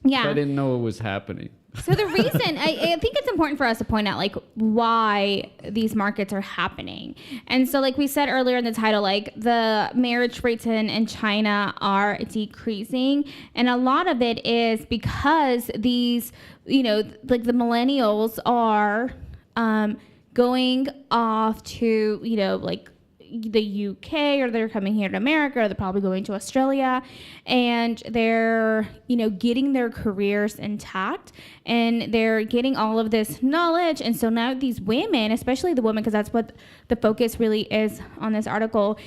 [SPEAKER 3] If I
[SPEAKER 2] Yeah.
[SPEAKER 3] didn't know it was happening.
[SPEAKER 2] So the reason I think it's important for us to point out like why these markets are happening. And so like we said earlier in the title, like the marriage rates in China are decreasing. And a lot of it is because these, like the millennials are going off to, like the UK, or they're coming here to America, or they're probably going to Australia, and they're, getting their careers intact, and they're getting all of this knowledge. And so now these women, especially the women, because that's what the focus really is on this article,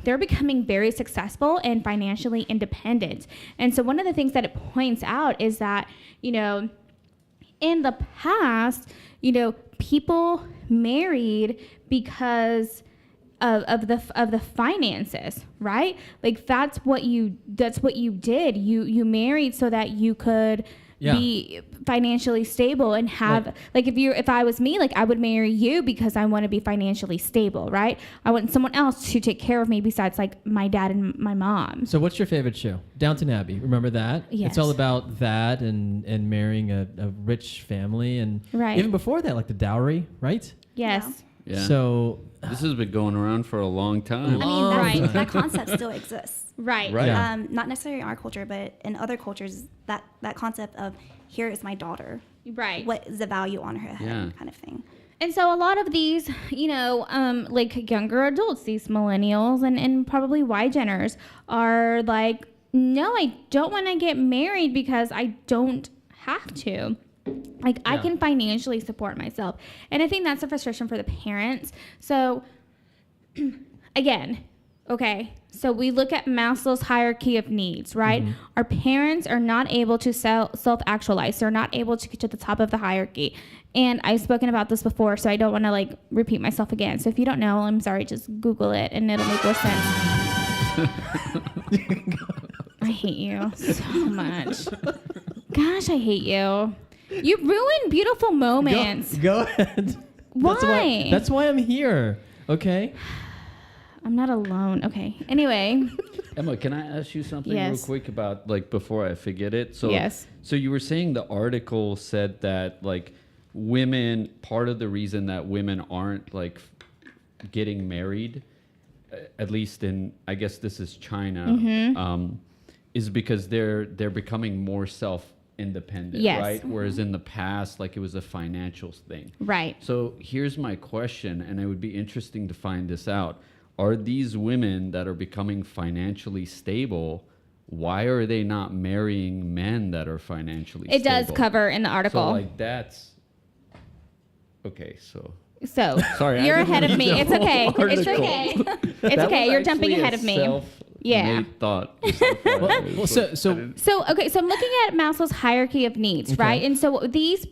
[SPEAKER 2] they're becoming very successful and financially independent. And so one of the things that it points out is that, in the past, people married because of the finances, right? Like that's what you did. You married so that you could be financially stable and have like if I was me, like I would marry you because I want to be financially stable, right? I want someone else to take care of me besides like my dad and my mom.
[SPEAKER 1] So what's your favorite show? Downton Abbey. Remember that?
[SPEAKER 2] Yes.
[SPEAKER 1] It's all about that and marrying a rich family, and even before that, like the dowry, right?
[SPEAKER 2] Yes.
[SPEAKER 3] Yeah.
[SPEAKER 1] So
[SPEAKER 3] this has been going around for a long time.
[SPEAKER 4] I mean, that concept still exists.
[SPEAKER 2] Right.
[SPEAKER 1] Yeah.
[SPEAKER 4] Not necessarily in our culture, but in other cultures, that concept of here is my daughter.
[SPEAKER 2] Right.
[SPEAKER 4] What is the value on her head, kind of thing.
[SPEAKER 2] And so a lot of these, like younger adults, these millennials and probably Y-Geners are like, no, I don't want to get married because I don't have to. Like I can financially support myself. And I think that's a frustration for the parents. So again, okay, so we look at Maslow's hierarchy of needs, right? Mm-hmm. Our parents are not able to self-actualize. They're not able to get to the top of the hierarchy. And I've spoken about this before, so I don't want to like repeat myself again. So if you don't know, I'm sorry, just Google it and it'll make more sense. I hate you so much. Gosh, I hate you. You ruin beautiful moments.
[SPEAKER 1] Go ahead.
[SPEAKER 2] Why?
[SPEAKER 1] That's why I'm here. Okay.
[SPEAKER 2] I'm not alone. Okay. Anyway.
[SPEAKER 3] Emma, can I ask you something real quick about like before I forget it? So
[SPEAKER 2] yes.
[SPEAKER 3] So you were saying the article said that like women, part of the reason that women aren't like getting married, at least in, I guess this is China, is because they're becoming more independent, right? Whereas in the past, like it was a financial thing.
[SPEAKER 2] Right.
[SPEAKER 3] So here's my question, and it would be interesting to find this out. Are these women that are becoming financially stable, why are they not marrying men that are financially stable?
[SPEAKER 2] It does cover in the article.
[SPEAKER 3] So like that's, okay, so.
[SPEAKER 2] So
[SPEAKER 3] sorry,
[SPEAKER 2] you're ahead of me. It's okay. It's okay. It's okay. You're jumping ahead of me. Yeah.
[SPEAKER 3] Thought.
[SPEAKER 2] So okay. So I'm looking at Maslow's hierarchy of needs, right? And so these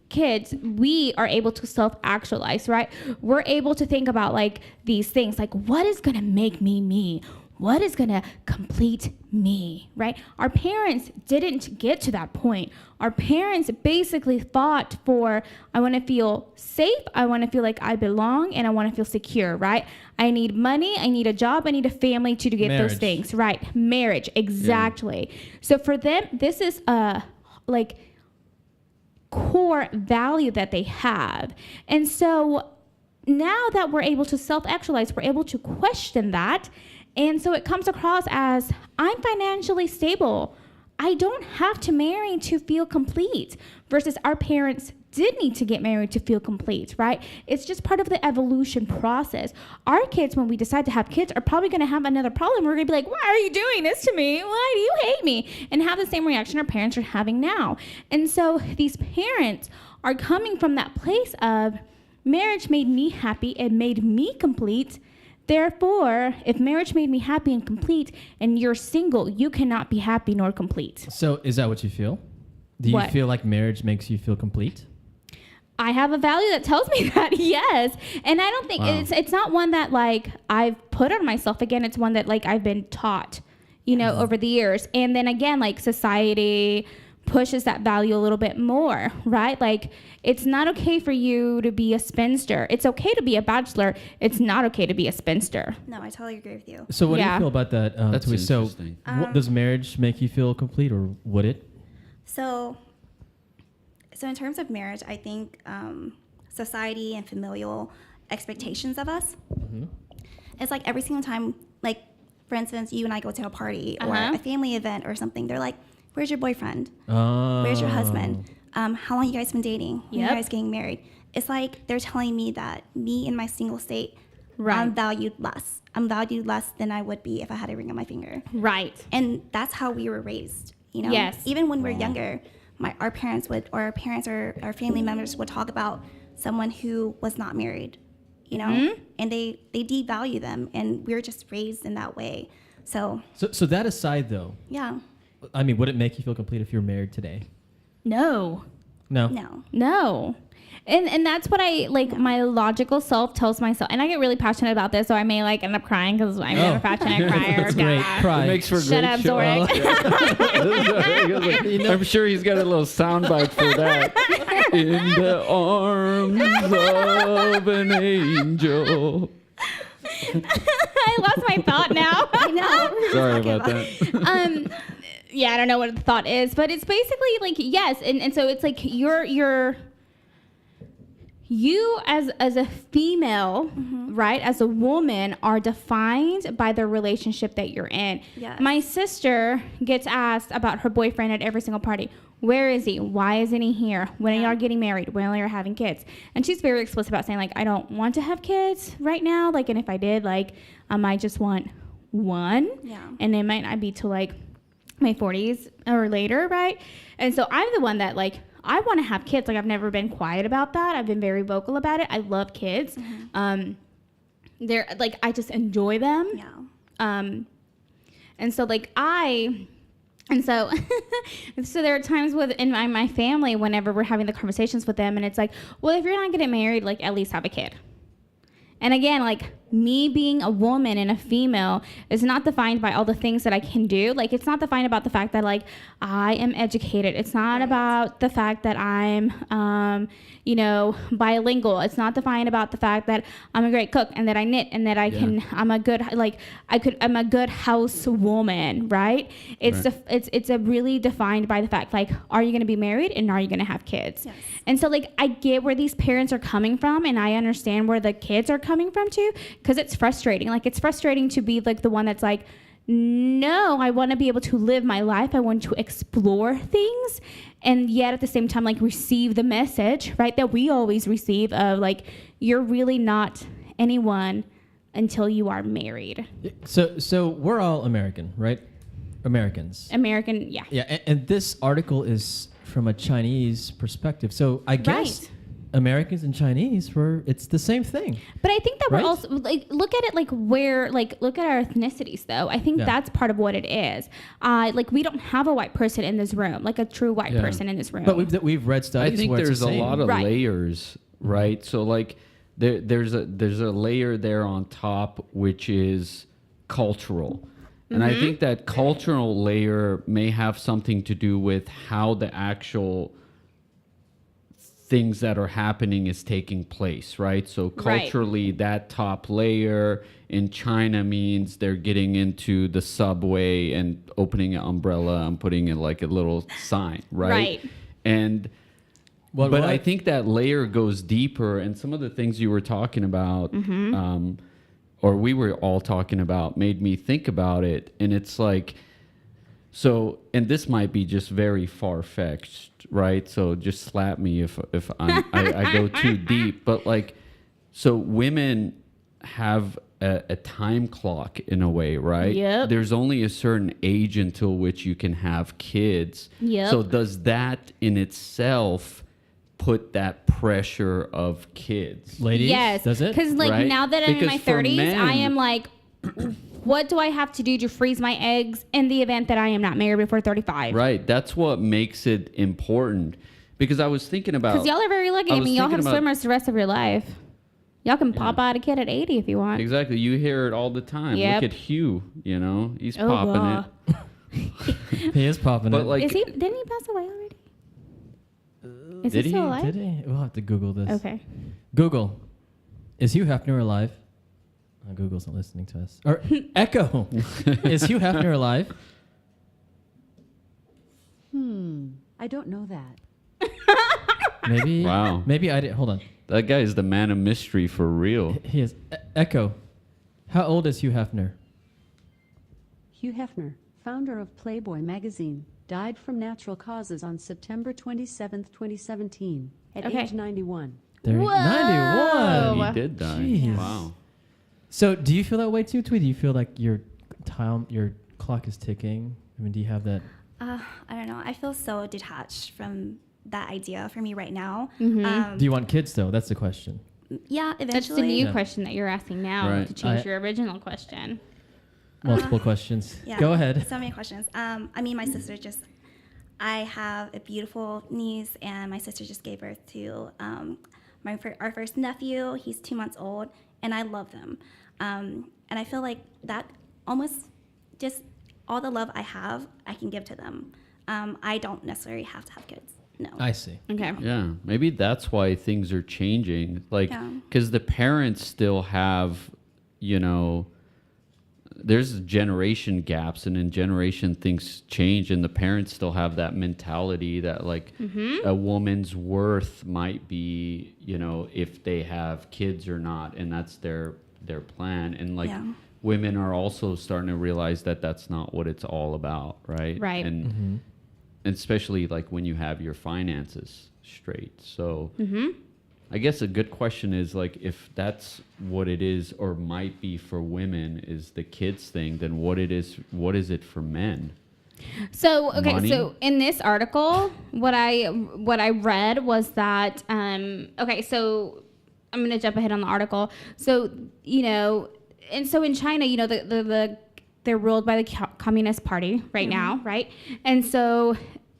[SPEAKER 2] kids, we are able to self-actualize, right? We're able to think about like these things, like what is gonna make me me? What is going to complete me, right? Our parents didn't get to that point. Our parents basically fought for, I want to feel safe, I want to feel like I belong, and I want to feel secure, right? I need money, I need a job, I need a family to get those things, right? Marriage, exactly. Yeah. So for them, this is a like core value that they have. And so now that we're able to self-actualize, we're able to question that. And so it comes across as, I'm financially stable. I don't have to marry to feel complete. Versus our parents did need to get married to feel complete, right? It's just part of the evolution process. Our kids, when we decide to have kids, are probably going to have another problem. We're going to be like, why are you doing this to me? Why do you hate me? And have the same reaction our parents are having now. And so these parents are coming from that place of, marriage made me happy, it made me complete. Therefore, if marriage made me happy and complete and you're single, you cannot be happy nor complete.
[SPEAKER 1] So is that what you feel? Do you feel like marriage makes you feel complete?
[SPEAKER 2] I have a value that tells me that, yes. And I don't think it's not one that like I've put on myself. Again, it's one that like I've been taught, over the years. And then again, like society pushes that value a little bit more, right? Like it's not okay for you to be a spinster. It's okay to be a bachelor. It's not okay to be a spinster.
[SPEAKER 4] No, I totally agree with you.
[SPEAKER 1] So what do you feel about that?
[SPEAKER 3] That's interesting.
[SPEAKER 1] So does marriage make you feel complete, or would it?
[SPEAKER 4] So So in terms of marriage, I think society and familial expectations of us. It's like every single time, like for instance, you and I go to a party or a family event or something. They're like, "Where's your boyfriend? Where's your husband? How long you guys been dating? When you guys getting married?" It's like they're telling me that me in my single state, I'm valued less. I'm valued less than I would be if I had a ring on my finger.
[SPEAKER 2] Right.
[SPEAKER 4] And that's how we were raised. You know,
[SPEAKER 2] Yes.
[SPEAKER 4] Even when we're younger, our parents or our family members would talk about someone who was not married, you know, and they devalue them, and we're just raised in that way. So
[SPEAKER 1] that aside, though,
[SPEAKER 4] yeah,
[SPEAKER 1] I mean, would it make you feel complete if you're married today?
[SPEAKER 2] No.
[SPEAKER 4] no.
[SPEAKER 2] And that's what I like. My logical self tells myself, and I get really passionate about this, so I may like end up crying because I'm a passionate crier.
[SPEAKER 1] That's great. Cry.
[SPEAKER 3] It makes for a
[SPEAKER 2] Shut
[SPEAKER 3] great
[SPEAKER 2] up,
[SPEAKER 3] show.
[SPEAKER 2] Zorric.
[SPEAKER 3] I'm sure he's got a little soundbite for that. In the arms of an angel.
[SPEAKER 2] I lost my thought now.
[SPEAKER 4] I know.
[SPEAKER 3] Sorry about that.
[SPEAKER 2] Yeah, I don't know what the thought is, but it's basically like yes, and so it's like you as a female, right, as a woman, are defined by the relationship that you're in.
[SPEAKER 4] Yes.
[SPEAKER 2] My sister gets asked about her boyfriend at every single party. Where is he? Why isn't he here? When are y'all getting married? When are you having kids? And she's very explicit about saying, like, I don't want to have kids right now. Like, and if I did, like, I might just want one.
[SPEAKER 4] Yeah.
[SPEAKER 2] And it might not be till, like, my 40s or later, right? And so I'm the one that, like, I want to have kids. Like, I've never been quiet about that. I've been very vocal about it. I love kids. They're, like, I just enjoy them.
[SPEAKER 4] Yeah.
[SPEAKER 2] And so, like, so there are times in my family whenever we're having the conversations with them, and it's like, well, if you're not getting married, like, at least have a kid. And again, like, me being a woman and a female is not defined by all the things that I can do. Like, it's not defined about the fact that, like, I am educated. It's not about the fact that I'm, bilingual. It's not defined about the fact that I'm a great cook and that I knit and that I'm a good, I'm a good housewoman, right? It's a really defined by the fact, like, are you going to be married and are you going to have kids?
[SPEAKER 4] Yes.
[SPEAKER 2] And so, like, I get where these parents are coming from, and I understand where the kids are coming from too, because it's frustrating. Like, it's frustrating to be like the one that's like, no, I want to be able to live my life. I want to explore things, and yet at the same time, like, receive the message, right, that we always receive of, like, you're really not anyone until you are married.
[SPEAKER 1] So we're all American, right? Americans.
[SPEAKER 2] American, yeah.
[SPEAKER 1] Yeah, and this article is from a Chinese perspective. So I guess
[SPEAKER 2] Right.
[SPEAKER 1] Americans and Chinese it's the same thing.
[SPEAKER 2] But I think that
[SPEAKER 1] Right?
[SPEAKER 2] we're also, like, look at it like look at our ethnicities, though. I think that's part of what it is. Like, we don't have a white person in this room, like a true white person in this room.
[SPEAKER 1] But we've read
[SPEAKER 3] I
[SPEAKER 1] studies
[SPEAKER 3] think
[SPEAKER 1] where it's
[SPEAKER 3] there's
[SPEAKER 1] the
[SPEAKER 3] a
[SPEAKER 1] same.
[SPEAKER 3] lot of
[SPEAKER 2] Right.
[SPEAKER 3] layers, right? So like there's a layer there on top which is cultural. And I think that cultural layer may have something to do with how the actual things that are happening is taking place, right? So culturally, that top layer in China means they're getting into the subway and opening an umbrella and putting in like a little sign, right?
[SPEAKER 2] Right.
[SPEAKER 3] And
[SPEAKER 1] What-
[SPEAKER 3] I think that layer goes deeper, and some of the things you were talking about, or we were all talking about, made me think about it. And it's like, so, and this might be just very far-fetched, right? So just slap me if I go too deep. But like, so women have a time clock in a way, right?
[SPEAKER 2] Yep.
[SPEAKER 3] There's only a certain age until which you can have kids.
[SPEAKER 2] Yep.
[SPEAKER 3] So does that in itself put that pressure of kids?
[SPEAKER 1] Ladies,
[SPEAKER 2] Yes.
[SPEAKER 1] does it?
[SPEAKER 2] Because, like,
[SPEAKER 3] Right?
[SPEAKER 2] now that I'm in
[SPEAKER 3] Because
[SPEAKER 2] my
[SPEAKER 3] for
[SPEAKER 2] 30s,
[SPEAKER 3] men-
[SPEAKER 2] I am like, what do I have to do to freeze my eggs in the event that I am not married before 35?
[SPEAKER 3] Right. That's what makes it important. Because I was thinking about...
[SPEAKER 2] Because y'all are very lucky.
[SPEAKER 3] I
[SPEAKER 2] I
[SPEAKER 3] was
[SPEAKER 2] mean, y'all
[SPEAKER 3] thinking
[SPEAKER 2] have
[SPEAKER 3] about-
[SPEAKER 2] swimmers the rest of your life. Y'all can pop out a kid at 80 if you want.
[SPEAKER 3] Exactly. You hear it all the time.
[SPEAKER 2] Yep.
[SPEAKER 3] Look at Hugh, you know? He's
[SPEAKER 2] Oh,
[SPEAKER 3] popping
[SPEAKER 2] wow.
[SPEAKER 3] it.
[SPEAKER 1] He is popping
[SPEAKER 3] But
[SPEAKER 1] it.
[SPEAKER 3] like...
[SPEAKER 2] Didn't he pass away already? Is
[SPEAKER 3] did
[SPEAKER 2] he still
[SPEAKER 3] he?
[SPEAKER 2] alive?
[SPEAKER 1] Did he? We'll have to Google this.
[SPEAKER 2] Okay.
[SPEAKER 1] Google. Is Hugh Hefner alive? Google's not listening to us. Or Echo. Is Hugh Hefner alive?
[SPEAKER 5] I don't know that.
[SPEAKER 1] Maybe.
[SPEAKER 3] Wow.
[SPEAKER 1] Maybe I did. Hold on.
[SPEAKER 3] That guy is the man of mystery for real.
[SPEAKER 1] He is. Echo. How old is Hugh Hefner?
[SPEAKER 5] Hugh Hefner, founder of Playboy magazine, died from natural causes on September 27, 2017, at age 91.
[SPEAKER 1] There,
[SPEAKER 2] Whoa.
[SPEAKER 1] 91.
[SPEAKER 3] He did die.
[SPEAKER 1] Jeez.
[SPEAKER 3] Wow.
[SPEAKER 1] So, do you feel that way too, Thuy? Do you feel like your clock is ticking? I mean, do you have that?
[SPEAKER 4] I don't know. I feel so detached from that idea for me right now.
[SPEAKER 1] Do you want kids though? That's the question.
[SPEAKER 4] Yeah,
[SPEAKER 2] That's
[SPEAKER 4] eventually.
[SPEAKER 2] the new
[SPEAKER 1] Yeah.
[SPEAKER 2] question that you're asking now
[SPEAKER 3] Right.
[SPEAKER 2] to change your original question.
[SPEAKER 1] Multiple questions.
[SPEAKER 4] Yeah,
[SPEAKER 1] Go ahead.
[SPEAKER 4] So many questions. I mean, my sister I have a beautiful niece, and my sister just gave birth to our first nephew. He's 2 months old, and I love them. And I feel like that almost just all the love I have, I can give to them. I don't necessarily have to have kids. No.
[SPEAKER 1] I see.
[SPEAKER 2] Okay.
[SPEAKER 3] Yeah, maybe that's why things are changing. Like,
[SPEAKER 4] Yeah.
[SPEAKER 3] because the parents still have, there's generation gaps, and in generation things change, and the parents still have that mentality that like a woman's worth might be, if they have kids or not, and that's their plan. And like women are also starting to realize that that's not what it's all about, right?
[SPEAKER 2] Right.
[SPEAKER 3] And especially like when you have your finances straight. So I guess a good question is like, if that's what it is or might be for women is the kids thing, then what is it for men?
[SPEAKER 2] So okay,
[SPEAKER 3] Money?
[SPEAKER 2] so in this article, what I read was that okay, so I'm gonna jump ahead on the article. So and so in China, they're ruled by the Communist Party right now, right? And so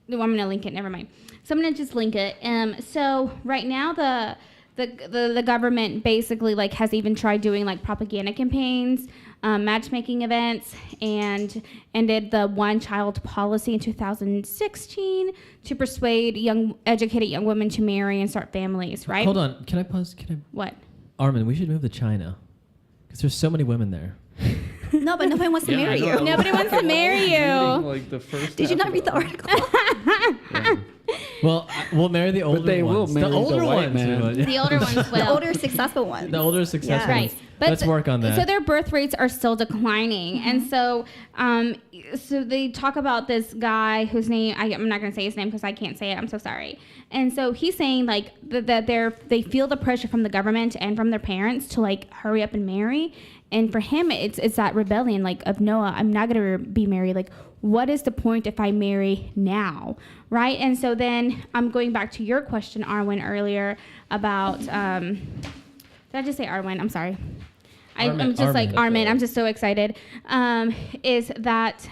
[SPEAKER 2] I'm going to link it. Never mind. So I'm going to just link it. So right now the government basically like has even tried doing like propaganda campaigns, matchmaking events, and ended the one-child policy in 2016 to persuade educated young women to marry and start families. Right?
[SPEAKER 1] Hold on. Can I pause?
[SPEAKER 2] What?
[SPEAKER 1] Armin, we should move to China because there's so many women there.
[SPEAKER 4] No, but nobody wants to marry you.
[SPEAKER 2] Nobody wants to marry you.
[SPEAKER 3] Like the first
[SPEAKER 4] Did you not read the article?
[SPEAKER 1] Well, we'll marry the older
[SPEAKER 3] they will
[SPEAKER 1] ones.
[SPEAKER 3] marry the
[SPEAKER 1] older
[SPEAKER 3] white
[SPEAKER 1] ones.
[SPEAKER 3] man.
[SPEAKER 2] The older ones will.
[SPEAKER 4] The older successful ones.
[SPEAKER 1] The older successful
[SPEAKER 2] Right.
[SPEAKER 1] ones.
[SPEAKER 2] But
[SPEAKER 1] Let's work on that.
[SPEAKER 2] So their birth rates are still declining. And so so they talk about this guy whose name, I'm not going to say his name because I can't say it. I'm so sorry. And so he's saying like that they feel the pressure from the government and from their parents to like hurry up and marry. And for him, it's that rebellion like of Noah, I'm not going to be married. Like, what is the point if I marry now? Right. And so then I'm going back to your question, Arwen, earlier about, did I just say Arwen? I'm sorry. I'm just
[SPEAKER 1] Armin.
[SPEAKER 2] like Armin. I'm just so excited. Is that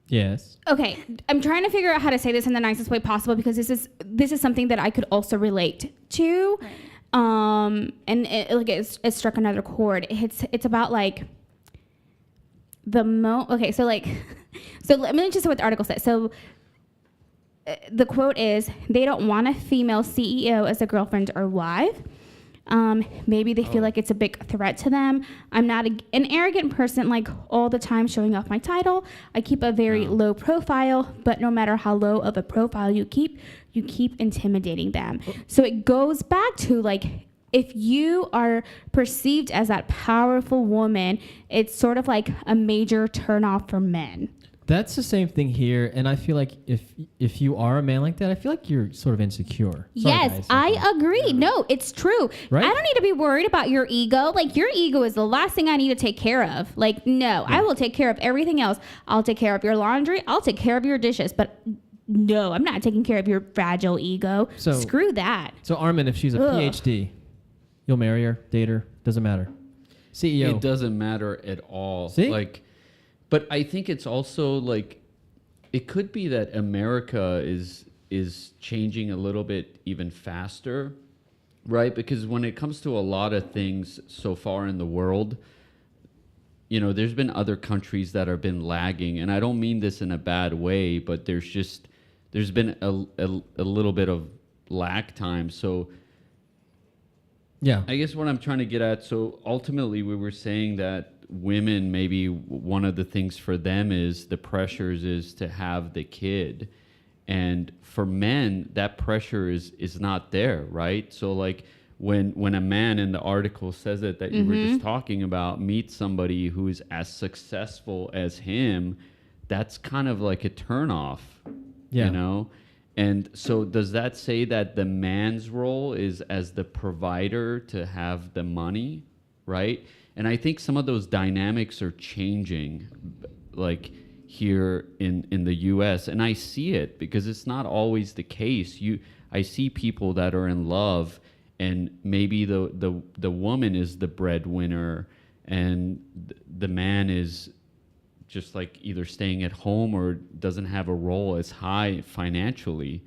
[SPEAKER 1] yes.
[SPEAKER 2] okay? I'm trying to figure out how to say this in the nicest way possible because this is something that I could also relate to.
[SPEAKER 4] Right.
[SPEAKER 2] And it struck another chord. It's about like okay, so like so let me just say what the article says. So the quote is, they don't want a female CEO as a girlfriend or wife. Maybe they feel like it's a big threat to them. I'm not an arrogant person, like all the time showing off my title. I keep a very low profile, but no matter how low of a profile you keep intimidating them. So it goes back to like, if you are perceived as that powerful woman, it's sort of like a major turnoff for men.
[SPEAKER 1] That's the same thing here, and I feel like if you are a man like that, I feel like you're sort of insecure. Sorry,
[SPEAKER 2] Yes,
[SPEAKER 1] guys.
[SPEAKER 2] I agree. No, it's true.
[SPEAKER 1] Right?
[SPEAKER 2] I don't need to be worried about your ego. Like, your ego is the last thing I need to take care of. Like, no, I will take care of everything else. I'll take care of your laundry. I'll take care of your dishes. But no, I'm not taking care of your fragile ego.
[SPEAKER 1] So-
[SPEAKER 2] Screw that.
[SPEAKER 1] So Armin, if she's a PhD, you'll marry her, date her, doesn't matter. CEO.
[SPEAKER 3] It doesn't matter at all.
[SPEAKER 1] See?
[SPEAKER 3] Like, but I think it's also like, it could be that America is changing a little bit even faster, right? Because when it comes to a lot of things so far in the world, there's been other countries that have been lagging, and I don't mean this in a bad way, but there's been a little bit of lag time. So
[SPEAKER 1] yeah.
[SPEAKER 3] I guess what I'm trying to get at, so ultimately we were saying that women, maybe one of the things for them is the pressures is to have the kid. And for men, that pressure is not there, right? So like when a man in the article says it that you were just talking about, meets somebody who is as successful as him, that's kind of like a turnoff, you know? And so does that say that the man's role is as the provider to have the money, right? And I think some of those dynamics are changing, like here in the U.S. And I see it because it's not always the case. I see people that are in love, and maybe the woman is the breadwinner, and the man is just like either staying at home or doesn't have a role as high financially.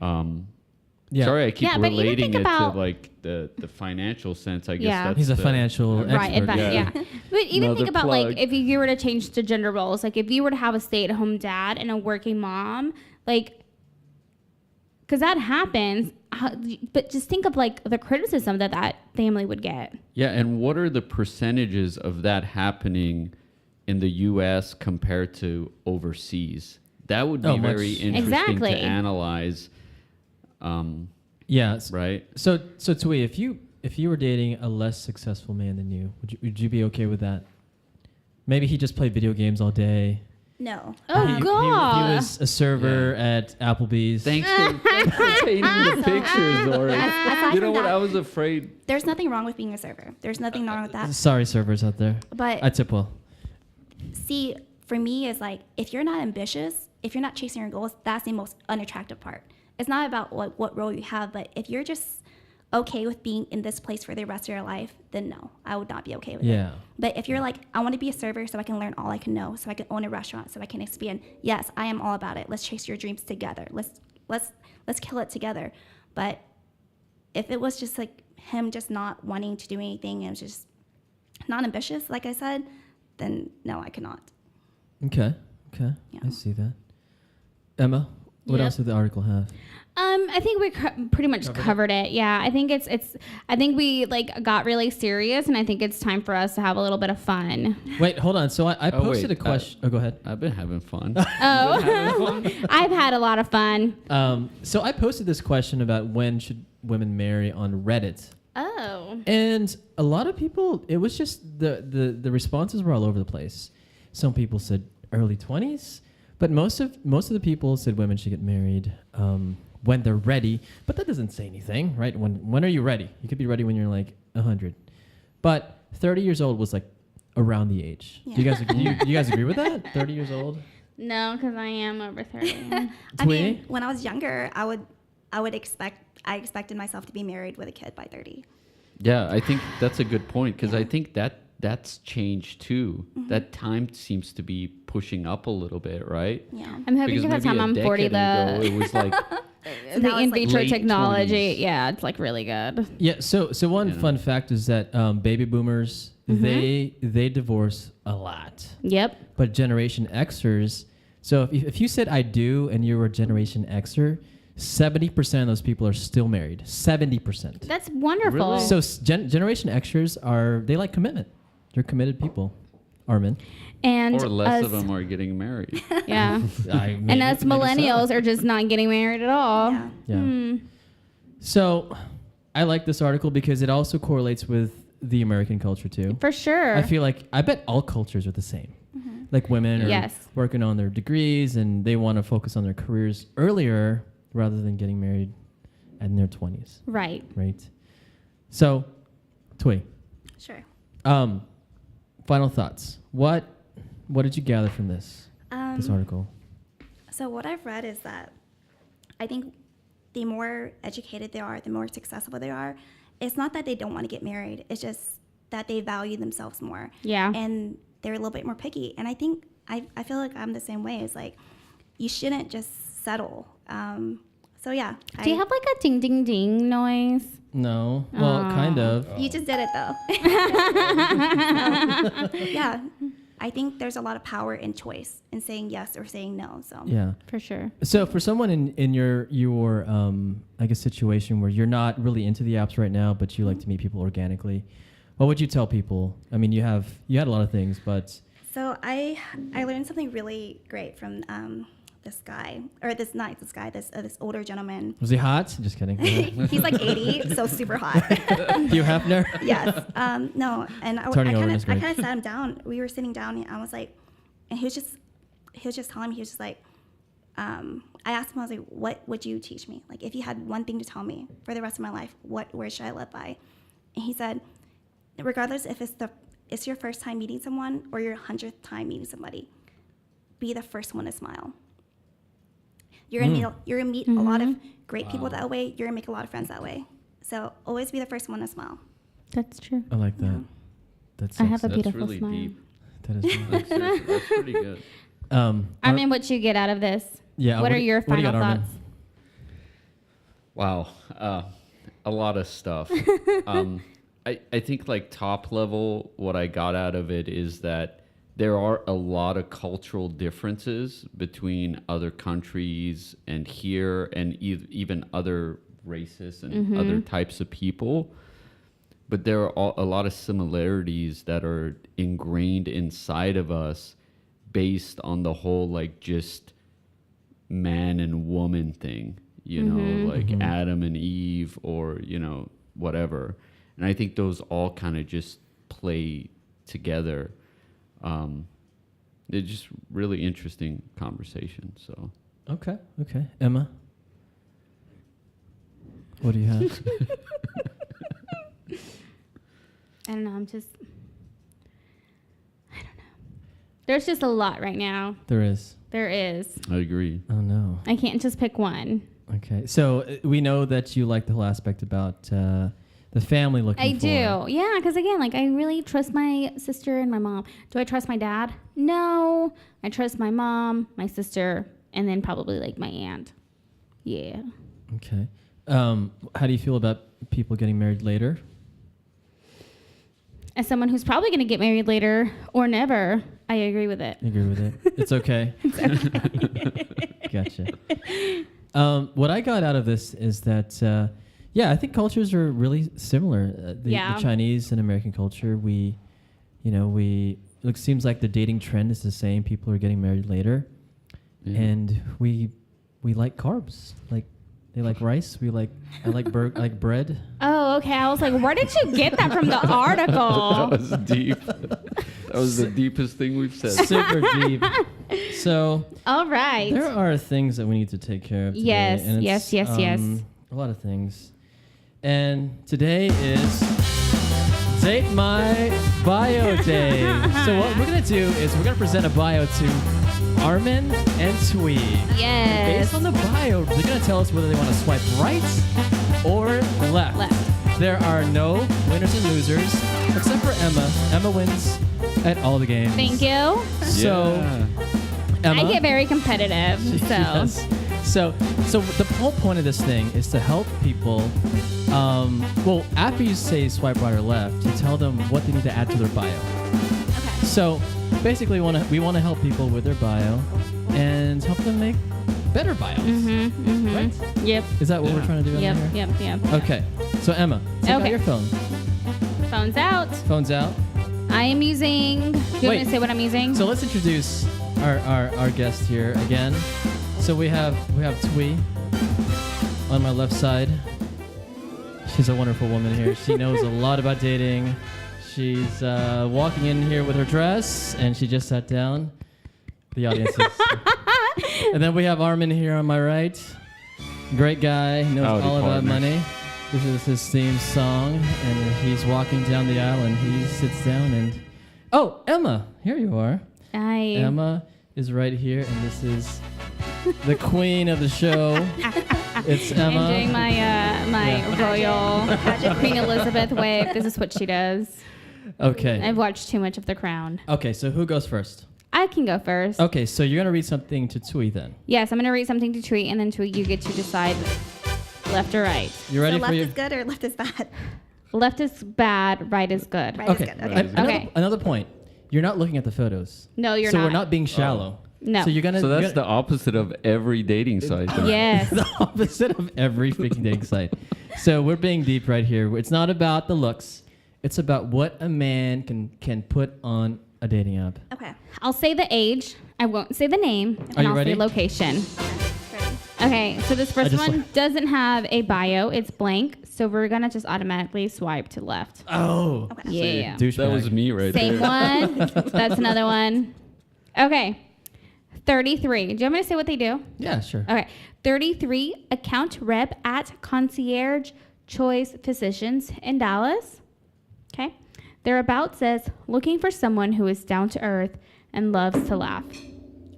[SPEAKER 3] Sorry, I keep relating it to like the financial sense. I guess that's
[SPEAKER 1] he's a financial expert.
[SPEAKER 2] Right, But even think about like if you were to change the gender roles, like if you were to have a stay-at-home dad and a working mom, like, because that happens. But just think of like the criticism that family would get. Yeah,
[SPEAKER 3] and what are the percentages of that happening in the U.S. compared to overseas? That would be very interesting to analyze.
[SPEAKER 1] Right. So Thuy, if you were dating a less successful man than you, would you be okay with that? Maybe he just played video games all day.
[SPEAKER 4] No.
[SPEAKER 2] Oh God.
[SPEAKER 1] He was a server at Applebee's.
[SPEAKER 3] Thanks for painting the pictures, Zorric. You know what? I was afraid.
[SPEAKER 4] There's nothing wrong with being a server. There's nothing wrong with that.
[SPEAKER 1] Sorry, servers out there.
[SPEAKER 4] But
[SPEAKER 1] I tip well.
[SPEAKER 4] See, for me, it's like if you're not ambitious, if you're not chasing your goals, that's the most unattractive part. It's not about what role you have, but if you're just okay with being in this place for the rest of your life, then no, I would not be okay with it. But if you're like, I want to be a server so I can learn all I can know, so I can own a restaurant, so I can expand, yes, I am all about it. Let's chase your dreams together. Let's kill it together. But if it was just like him just not wanting to do anything and was just not ambitious, like I said, then no, I cannot.
[SPEAKER 1] Okay. Yeah. I see that. Emma, what else did the article have?
[SPEAKER 2] I think we pretty much covered it. Yeah, I think I think we like got really serious, and I think it's time for us to have a little bit of fun.
[SPEAKER 1] Wait, hold on. So I posted a question. Go ahead.
[SPEAKER 3] I've been having fun.
[SPEAKER 2] I've had a lot of fun.
[SPEAKER 1] So I posted this question about when should women marry on Reddit.
[SPEAKER 2] Oh.
[SPEAKER 1] And a lot of people, it was just the responses were all over the place. Some people said early 20s, but most of the people said women should get married when they're ready. But that doesn't say anything, right? When are you ready? You could be ready when you're like 100. But 30 years old was like around the age. Yeah. Do you guys agree with that? 30 years old?
[SPEAKER 2] No, because I am over 30.
[SPEAKER 4] I mean, when I was younger, I expected myself to be married with a kid by 30.
[SPEAKER 3] Yeah, I think that's a good point because I think that's changed too. Mm-hmm. That time seems to be pushing up a little bit, right?
[SPEAKER 2] Yeah, I'm hoping by the time I'm 40, it was like the in vitro technology. 20s. Yeah, it's like really good.
[SPEAKER 1] Yeah. So one fun fact is that baby boomers they divorce a lot.
[SPEAKER 2] Yep.
[SPEAKER 1] But Generation Xers. So if you said I do and you were a Generation Xer, 70% of those people are still married. 70%.
[SPEAKER 2] That's wonderful.
[SPEAKER 1] Really? So Generation Xers they like commitment. They're committed people. Armin.
[SPEAKER 3] Or less of them are getting married.
[SPEAKER 2] Yeah. And us millennials are just not getting married at all.
[SPEAKER 1] Yeah. So I like this article because it also correlates with the American culture too.
[SPEAKER 2] For sure.
[SPEAKER 1] I bet all cultures are the same. Mm-hmm. Like women are working on their degrees and they want to focus on their careers earlier rather than getting married in their 20s.
[SPEAKER 2] Right.
[SPEAKER 1] So, Thuy.
[SPEAKER 4] Sure.
[SPEAKER 1] Final thoughts. What did you gather from this article?
[SPEAKER 4] So what I've read is that I think the more educated they are, the more successful they are. It's not that they don't want to get married. It's just that they value themselves more.
[SPEAKER 2] Yeah.
[SPEAKER 4] And they're a little bit more picky. And I think I feel like I'm the same way. It's like you shouldn't just settle. So yeah.
[SPEAKER 2] Do you have like a ding ding ding noise?
[SPEAKER 1] No. Well, kind of.
[SPEAKER 4] You just did it though. Yeah. I think there's a lot of power in choice in saying yes or saying no. So
[SPEAKER 1] yeah,
[SPEAKER 2] for sure.
[SPEAKER 1] So for someone in your I guess situation where you're not really into the apps right now, but you like to meet people organically, What would you tell people? I mean, you had a lot of things, but
[SPEAKER 4] So I learned something really great from this older gentleman.
[SPEAKER 1] was he hot? Just kidding.
[SPEAKER 4] He's like 80, so super hot.
[SPEAKER 1] Hugh Hefner.
[SPEAKER 4] Yes. No, and I
[SPEAKER 1] Turning over
[SPEAKER 4] kind
[SPEAKER 1] is
[SPEAKER 4] of
[SPEAKER 1] great.
[SPEAKER 4] sat him down. We were sitting down, and I was like, and he was just telling me, he was just like, I asked him, I was like, what would you teach me? Like, if you had one thing to tell me for the rest of my life, where should I live by? And he said, regardless if it's your first time meeting someone or your 100th time meeting somebody, be the first one to smile. You're gonna meet a lot of great people that way. You're gonna make a lot of friends that way. So always be the first one to smile.
[SPEAKER 2] That's true.
[SPEAKER 1] I like that.
[SPEAKER 4] Yeah.
[SPEAKER 1] That's
[SPEAKER 2] I have a
[SPEAKER 3] That's
[SPEAKER 2] beautiful
[SPEAKER 3] really
[SPEAKER 2] smile.
[SPEAKER 3] deep.
[SPEAKER 1] that is really
[SPEAKER 3] Like, seriously, that's pretty good.
[SPEAKER 2] Armin, what you get out of this?
[SPEAKER 1] Yeah.
[SPEAKER 2] What are your
[SPEAKER 1] do you
[SPEAKER 2] final
[SPEAKER 1] got, Armin?
[SPEAKER 2] thoughts?
[SPEAKER 3] Wow, a lot of stuff. I think like top level, what I got out of it is that there are a lot of cultural differences between other countries and here, and even other races and other types of people. But there are a lot of similarities that are ingrained inside of us based on the whole like just man and woman thing, you know, like Adam and Eve, or, you know, whatever. And I think those all kind of just play together. They're just really interesting conversation. So
[SPEAKER 1] Okay. Emma, what do you have?
[SPEAKER 2] I don't know. I don't know. There's just a lot right now.
[SPEAKER 1] There is.
[SPEAKER 2] There is.
[SPEAKER 3] I agree.
[SPEAKER 1] Oh no.
[SPEAKER 2] I can't just pick one.
[SPEAKER 1] Okay. So we know that you like the whole aspect about the family looking
[SPEAKER 2] I
[SPEAKER 1] for.
[SPEAKER 2] do. Yeah, because again, like I really trust my sister and my mom. Do I trust my dad? No. I trust my mom, my sister, and then probably like my aunt. Yeah.
[SPEAKER 1] Okay. How do you feel about people getting married later?
[SPEAKER 2] As someone who's probably going to get married later or never, I agree with it.
[SPEAKER 1] I agree with it. It's okay. Gotcha. What I got out of this is that, I think cultures are really similar. The Chinese and American culture, it seems like the dating trend is the same. People are getting married later, and we like carbs. Like they like rice. I like bread.
[SPEAKER 2] Oh, okay. I was like, where did you get that from the article?
[SPEAKER 3] That was deep. That was the deepest thing we've said.
[SPEAKER 1] Super deep. So,
[SPEAKER 2] all right.
[SPEAKER 1] there are things that we need to take care of today.
[SPEAKER 2] Yes,
[SPEAKER 1] and it's,
[SPEAKER 2] yes.
[SPEAKER 1] A lot of things. And today is Date My Bio Day. So what we're going to do is we're going to present a bio to Armin and Thuy.
[SPEAKER 2] Yes.
[SPEAKER 1] Based on the bio, they're going to tell us whether they want to swipe right or left. There are no winners and losers except for Emma. Emma wins at all the games.
[SPEAKER 2] Thank you.
[SPEAKER 1] So, Emma,
[SPEAKER 2] I get very competitive.
[SPEAKER 1] Yes. So the whole point of this thing is to help people. After you say swipe right or left, you tell them what they need to add to their bio.
[SPEAKER 2] Okay.
[SPEAKER 1] So basically, we want to help people with their bio and help them make better bios. Right?
[SPEAKER 2] Yep.
[SPEAKER 1] Is that what we're trying to do?
[SPEAKER 2] Yep.
[SPEAKER 1] Here?
[SPEAKER 2] Yep.
[SPEAKER 1] Okay. So Emma, take out your phone.
[SPEAKER 2] Phone's out.
[SPEAKER 1] Phone's out.
[SPEAKER 2] I am using. Do you want me to say what I'm using?
[SPEAKER 1] So let's introduce our guest here again. So we have Thuy on my left side. She's a wonderful woman here. She knows a lot about dating. She's walking in here with her dress, and she just sat down. The audience is. And then we have Armin here on my right. Great guy, knows all about money. This is his theme song, and he's walking down the aisle, and he sits down and... Oh, Emma, here you are.
[SPEAKER 2] Hi.
[SPEAKER 1] Emma is right here, and this is the queen of the show. It's Emma.
[SPEAKER 2] I'm doing my royal Queen Elizabeth wave. This is what she does.
[SPEAKER 1] Okay.
[SPEAKER 2] I've watched too much of The Crown.
[SPEAKER 1] Okay, so who goes first?
[SPEAKER 2] I can go first.
[SPEAKER 1] Okay, so you're going to read something to Thuy then.
[SPEAKER 2] Yes, I'm going to read something to Thuy, and then Thuy, you get to decide left or right.
[SPEAKER 1] You ready
[SPEAKER 4] So
[SPEAKER 1] for
[SPEAKER 4] left
[SPEAKER 1] your...
[SPEAKER 4] is good or left is bad?
[SPEAKER 2] Left is bad, right is good.
[SPEAKER 4] Right
[SPEAKER 1] Okay.
[SPEAKER 4] is good. Okay.
[SPEAKER 1] Another point. You're not looking at the photos.
[SPEAKER 2] No, you're
[SPEAKER 1] so
[SPEAKER 2] not.
[SPEAKER 1] we're not being shallow.
[SPEAKER 2] No.
[SPEAKER 1] So you're gonna.
[SPEAKER 3] So that's the opposite of every dating site. then.
[SPEAKER 2] Yes.
[SPEAKER 1] the opposite of every freaking dating site. So we're being deep right here. It's not about the looks. It's about what a man can put on a dating app.
[SPEAKER 4] Okay.
[SPEAKER 2] I'll say the age. I won't say the name.
[SPEAKER 1] Are
[SPEAKER 2] And
[SPEAKER 1] you
[SPEAKER 2] I'll
[SPEAKER 1] ready?
[SPEAKER 2] say location.
[SPEAKER 4] Ready.
[SPEAKER 2] Okay, so this first
[SPEAKER 1] just
[SPEAKER 2] one
[SPEAKER 1] like-
[SPEAKER 2] doesn't have a bio. It's blank. So we're going to just automatically swipe to the left.
[SPEAKER 1] Oh,
[SPEAKER 4] Okay.
[SPEAKER 2] Yeah.
[SPEAKER 1] douchebag.
[SPEAKER 3] That was me right
[SPEAKER 2] Same
[SPEAKER 3] there.
[SPEAKER 2] one. That's another one. Okay. 33. Do you want me to say what they do?
[SPEAKER 1] Yeah, sure.
[SPEAKER 2] Okay. 33, account rep at Concierge Choice Physicians in Dallas. Okay. Their about says, looking for someone who is down to earth and loves to laugh.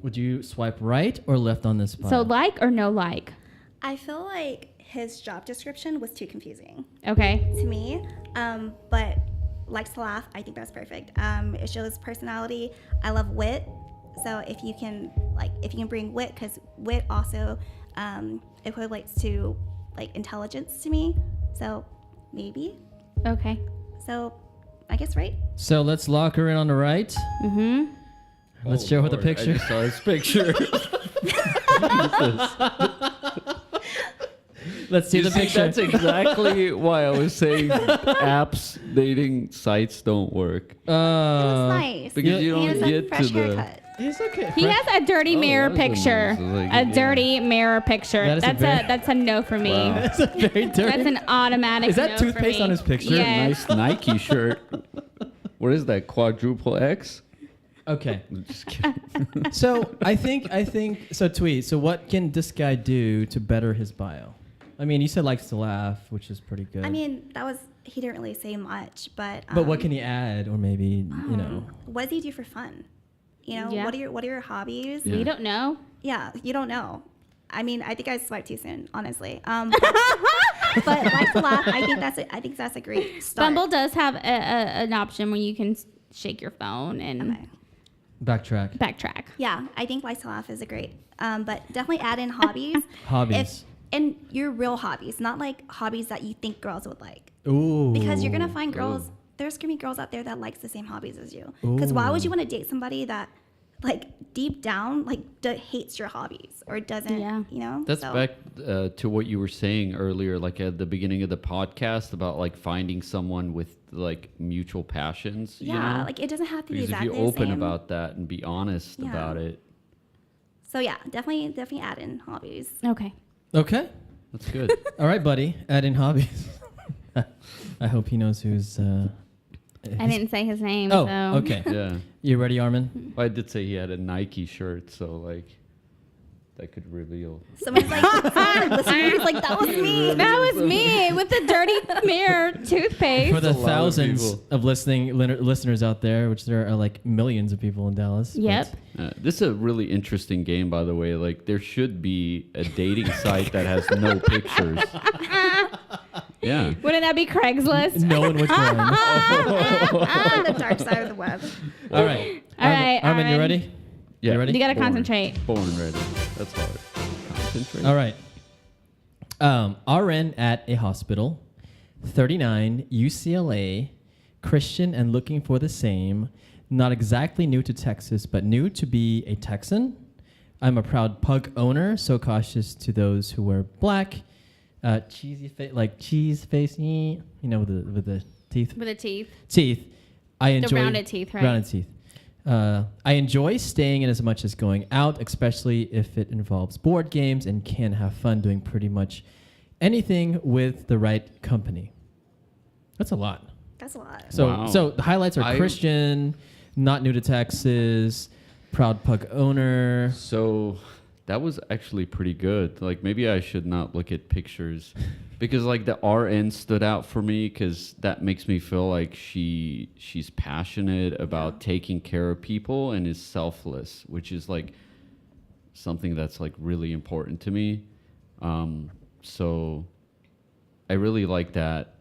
[SPEAKER 1] Would you swipe right or left on this bio?
[SPEAKER 2] So like or no like?
[SPEAKER 4] I feel like his job description was too confusing
[SPEAKER 2] Okay.
[SPEAKER 4] to me. But likes to laugh, I think that's perfect. It shows personality. I love wit. So if you can bring wit, because wit also equates to like intelligence to me. So maybe.
[SPEAKER 2] Okay.
[SPEAKER 4] So I guess right.
[SPEAKER 1] So let's lock her in on the right.
[SPEAKER 2] Mm-hmm.
[SPEAKER 1] Let's
[SPEAKER 3] Oh,
[SPEAKER 1] share her the
[SPEAKER 3] Lord, I
[SPEAKER 1] picture.
[SPEAKER 3] just saw his picture.
[SPEAKER 1] Let's see
[SPEAKER 3] You
[SPEAKER 1] the
[SPEAKER 3] see,
[SPEAKER 1] picture.
[SPEAKER 3] that's exactly why I was saying apps, dating sites don't work.
[SPEAKER 4] It was nice.
[SPEAKER 3] Because you
[SPEAKER 4] He
[SPEAKER 3] don't
[SPEAKER 4] has a
[SPEAKER 3] get
[SPEAKER 4] fresh
[SPEAKER 3] to the...
[SPEAKER 4] haircut.
[SPEAKER 1] It's okay.
[SPEAKER 2] He has a dirty
[SPEAKER 3] Oh,
[SPEAKER 2] mirror
[SPEAKER 3] that was a
[SPEAKER 2] picture.
[SPEAKER 3] nice, like,
[SPEAKER 2] A
[SPEAKER 3] yeah.
[SPEAKER 2] dirty mirror picture.
[SPEAKER 1] That is a
[SPEAKER 2] That's
[SPEAKER 1] very-
[SPEAKER 2] that's a no for me.
[SPEAKER 3] Wow.
[SPEAKER 1] That's a very dirty.
[SPEAKER 2] That's an automatic
[SPEAKER 1] Is that
[SPEAKER 2] no for
[SPEAKER 1] toothpaste
[SPEAKER 2] me.
[SPEAKER 1] on his picture?
[SPEAKER 2] Yeah.
[SPEAKER 3] Nice Nike shirt. What is that? Quadruple X?
[SPEAKER 1] Okay.
[SPEAKER 3] Just kidding.
[SPEAKER 1] So I think so. Tweet. So what can this guy do to better his bio? I mean, you said likes to laugh, which is pretty good.
[SPEAKER 4] I mean, he didn't really say much, but.
[SPEAKER 1] but what can he add, or maybe you know?
[SPEAKER 4] What does he do for fun? You know,
[SPEAKER 2] Yeah.
[SPEAKER 4] what are your hobbies?
[SPEAKER 3] Yeah.
[SPEAKER 2] We don't know.
[SPEAKER 4] Yeah, you don't know. I mean, I think I swiped too soon, honestly. But like to laugh, I think that's a great start.
[SPEAKER 2] Bumble does have an option where you can shake your phone and
[SPEAKER 4] Okay.
[SPEAKER 1] Backtrack.
[SPEAKER 2] backtrack.
[SPEAKER 4] Yeah, I think like to laugh is a great. But definitely add in hobbies.
[SPEAKER 1] Hobbies.
[SPEAKER 4] And your real hobbies, not like hobbies that you think girls would like.
[SPEAKER 1] Ooh.
[SPEAKER 4] Because you're gonna find girls. There's gonna be girls out there that likes the same hobbies as you. Because why would you want to date somebody that, like, deep down, like, hates your hobbies or doesn't?
[SPEAKER 2] Yeah.
[SPEAKER 4] You know.
[SPEAKER 3] That's
[SPEAKER 4] So-
[SPEAKER 3] back to what you were saying earlier, like at the beginning of the podcast about like finding someone with like mutual passions.
[SPEAKER 4] Yeah,
[SPEAKER 3] you know?
[SPEAKER 4] like it doesn't have to be
[SPEAKER 3] Because if
[SPEAKER 4] exactly
[SPEAKER 3] you're
[SPEAKER 4] the
[SPEAKER 3] open
[SPEAKER 4] same.
[SPEAKER 3] about that and be honest
[SPEAKER 4] Yeah.
[SPEAKER 3] about it,
[SPEAKER 4] So yeah, definitely add in hobbies.
[SPEAKER 2] Okay.
[SPEAKER 1] Okay.
[SPEAKER 3] that's good.
[SPEAKER 1] All right, buddy. Add in hobbies. I hope he knows who's.
[SPEAKER 2] I didn't say his name.
[SPEAKER 1] Oh,
[SPEAKER 2] so.
[SPEAKER 1] okay.
[SPEAKER 3] Yeah.
[SPEAKER 1] You ready, Armin?
[SPEAKER 3] I did say he had a Nike shirt, so like that could reveal.
[SPEAKER 4] Someone's like, listeners, like that was me.
[SPEAKER 2] That was me with the dirty mirror toothpaste.
[SPEAKER 1] For the
[SPEAKER 3] a lot of
[SPEAKER 1] thousands
[SPEAKER 3] people.
[SPEAKER 1] of listeners out there, which there are like millions of people in Dallas.
[SPEAKER 2] Yep.
[SPEAKER 3] This is a really interesting game, by the way. Like there should be a dating site that has no pictures. Yeah.
[SPEAKER 2] Wouldn't that be Craigslist?
[SPEAKER 1] No one would join.
[SPEAKER 4] On the dark side of the web.
[SPEAKER 1] All right.
[SPEAKER 2] All right,
[SPEAKER 1] Armin, you
[SPEAKER 2] Armin.
[SPEAKER 1] ready?
[SPEAKER 3] Yeah.
[SPEAKER 1] You ready?
[SPEAKER 2] You gotta
[SPEAKER 3] Born.
[SPEAKER 2] concentrate.
[SPEAKER 3] Born ready. That's hard. Concentrate.
[SPEAKER 1] All right. RN at a hospital, 39, UCLA, Christian and looking for the same, not exactly new to Texas, but new to be a Texan. I'm a proud pug owner, so cautious to those who wear black, cheesy face, like cheese face, you know, with the teeth.
[SPEAKER 2] With the teeth.
[SPEAKER 1] Teeth. I enjoy
[SPEAKER 2] rounded teeth, right?
[SPEAKER 1] Rounded teeth. I enjoy staying in as much as going out, especially if it involves board games, and can have fun doing pretty much anything with the right company. That's a lot.
[SPEAKER 4] That's a lot.
[SPEAKER 1] So,
[SPEAKER 3] Wow.
[SPEAKER 1] so the highlights are
[SPEAKER 3] I-
[SPEAKER 1] Christian, not new to Texas, proud pug owner.
[SPEAKER 3] So that was actually pretty good. Like maybe I should not look at pictures because like the RN stood out for me because that makes me feel like she's passionate about taking care of people and is selfless, which is like something that's like really important to me. So I really like that.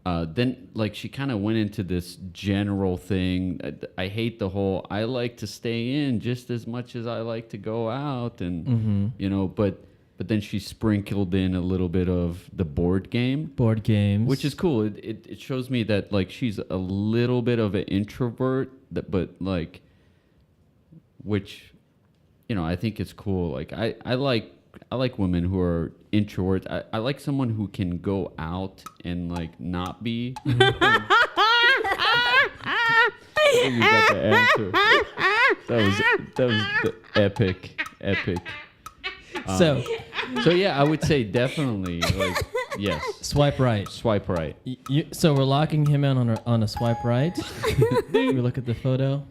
[SPEAKER 3] Then like she kind of went into this general thing. I hate the whole I like to stay in just as much as I like to go out, and you know, but then she sprinkled in a little bit of the board
[SPEAKER 1] games,
[SPEAKER 3] which is cool. It shows me that like she's a little bit of an introvert, but like, which, you know, I think it's cool. Like I like women who are introverts. I like someone who can go out and like not be think you got the answer. That was the epic.
[SPEAKER 1] So
[SPEAKER 3] Yeah, I would say definitely like yes.
[SPEAKER 1] swipe right.
[SPEAKER 3] Swipe right.
[SPEAKER 1] So we're locking him in on a swipe right. We look at the photo.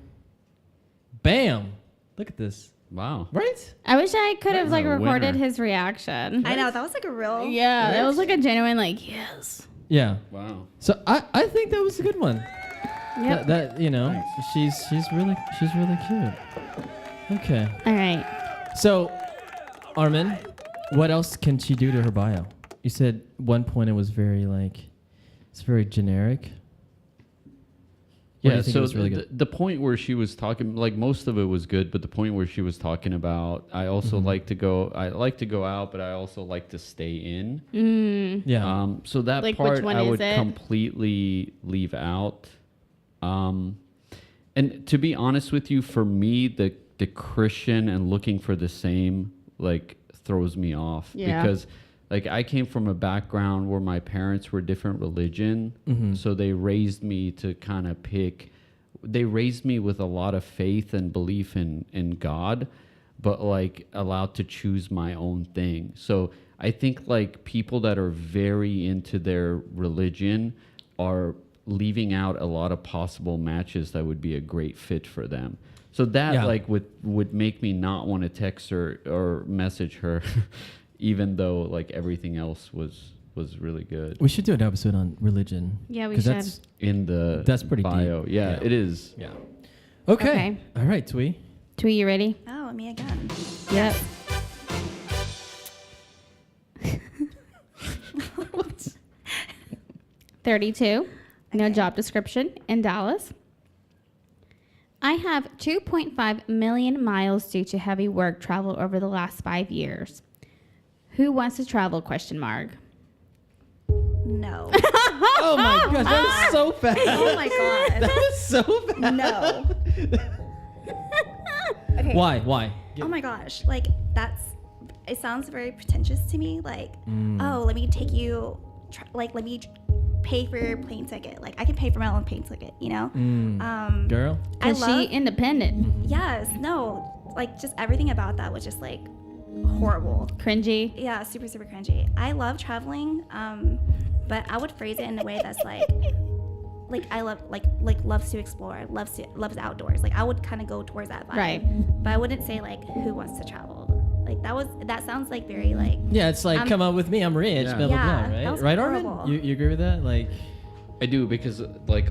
[SPEAKER 1] Bam! Look at this.
[SPEAKER 3] Wow.
[SPEAKER 1] Right?
[SPEAKER 2] I wish I could have
[SPEAKER 3] That's
[SPEAKER 2] like
[SPEAKER 3] a
[SPEAKER 2] recorded
[SPEAKER 3] winner.
[SPEAKER 2] his reaction.
[SPEAKER 4] I know that was like a real.
[SPEAKER 2] Yeah, that was like a genuine like yes.
[SPEAKER 1] Yeah.
[SPEAKER 3] Wow.
[SPEAKER 1] So I think that was a good one.
[SPEAKER 2] Yep.
[SPEAKER 1] That she's really cute. Okay.
[SPEAKER 2] All right.
[SPEAKER 1] So, Armin, what else can she do to her bio? You said one point it was very it's very generic. What do
[SPEAKER 3] Yeah,
[SPEAKER 1] you think
[SPEAKER 3] so
[SPEAKER 1] was really good?
[SPEAKER 3] the point where she was talking, like most of it was good, but the point where she was talking about, I also like to go out, but I also like to stay in.
[SPEAKER 1] Yeah.
[SPEAKER 3] So that
[SPEAKER 2] Like, which
[SPEAKER 3] part
[SPEAKER 2] one
[SPEAKER 3] I
[SPEAKER 2] is
[SPEAKER 3] would
[SPEAKER 2] it?
[SPEAKER 3] completely leave out. And to be honest with you, for me, the Christian and looking for the same throws me off because I came from a background where my parents were different religion, so they raised me to kind of pick. They raised me with a lot of faith and belief in God, but allowed to choose my own thing. So I think people that are very into their religion are leaving out a lot of possible matches that would be a great fit for them. So that would make me not want to text her or message her, even though everything else was really good.
[SPEAKER 1] We should do an episode on religion.
[SPEAKER 2] Yeah, we
[SPEAKER 1] 'cause
[SPEAKER 2] should.
[SPEAKER 1] That's pretty
[SPEAKER 3] bio.
[SPEAKER 1] deep.
[SPEAKER 3] Yeah,
[SPEAKER 1] Yeah.
[SPEAKER 3] it is.
[SPEAKER 1] Yeah. Okay.
[SPEAKER 2] Okay.
[SPEAKER 1] All right, Thuy.
[SPEAKER 2] Thuy, you ready?
[SPEAKER 4] Oh, me again.
[SPEAKER 2] Yep. 32. No job description in Dallas. I have 2.5 million miles due to heavy work travel over the last 5 years. Who wants to travel? ?
[SPEAKER 4] No.
[SPEAKER 1] Oh my gosh, that was so fast.
[SPEAKER 4] Oh my god.
[SPEAKER 1] That was so fast.
[SPEAKER 4] No. Okay.
[SPEAKER 1] Why?
[SPEAKER 4] Oh my gosh. It sounds very pretentious to me. Oh, let me take you. Let me pay for your plane ticket. I can pay for my own plane ticket. You know.
[SPEAKER 1] Girl.
[SPEAKER 4] I
[SPEAKER 2] Is she
[SPEAKER 4] love.
[SPEAKER 2] independent?
[SPEAKER 4] Yes. No. Just everything about that was just horrible.
[SPEAKER 2] Cringy?
[SPEAKER 4] Yeah, super, super cringy. I love traveling, but I would phrase it in a way that's I love loves to explore, loves outdoors. I would kind of go towards that vibe.
[SPEAKER 2] Right.
[SPEAKER 4] But I wouldn't say who wants to travel. That sounds very
[SPEAKER 1] Yeah, it's come on with me. I'm rich.
[SPEAKER 3] Yeah.
[SPEAKER 1] Blah blah
[SPEAKER 4] Yeah,
[SPEAKER 1] blah.
[SPEAKER 4] that
[SPEAKER 1] Right,
[SPEAKER 4] was
[SPEAKER 1] right, Armin?
[SPEAKER 4] horrible.
[SPEAKER 1] You agree with that?
[SPEAKER 3] I do, because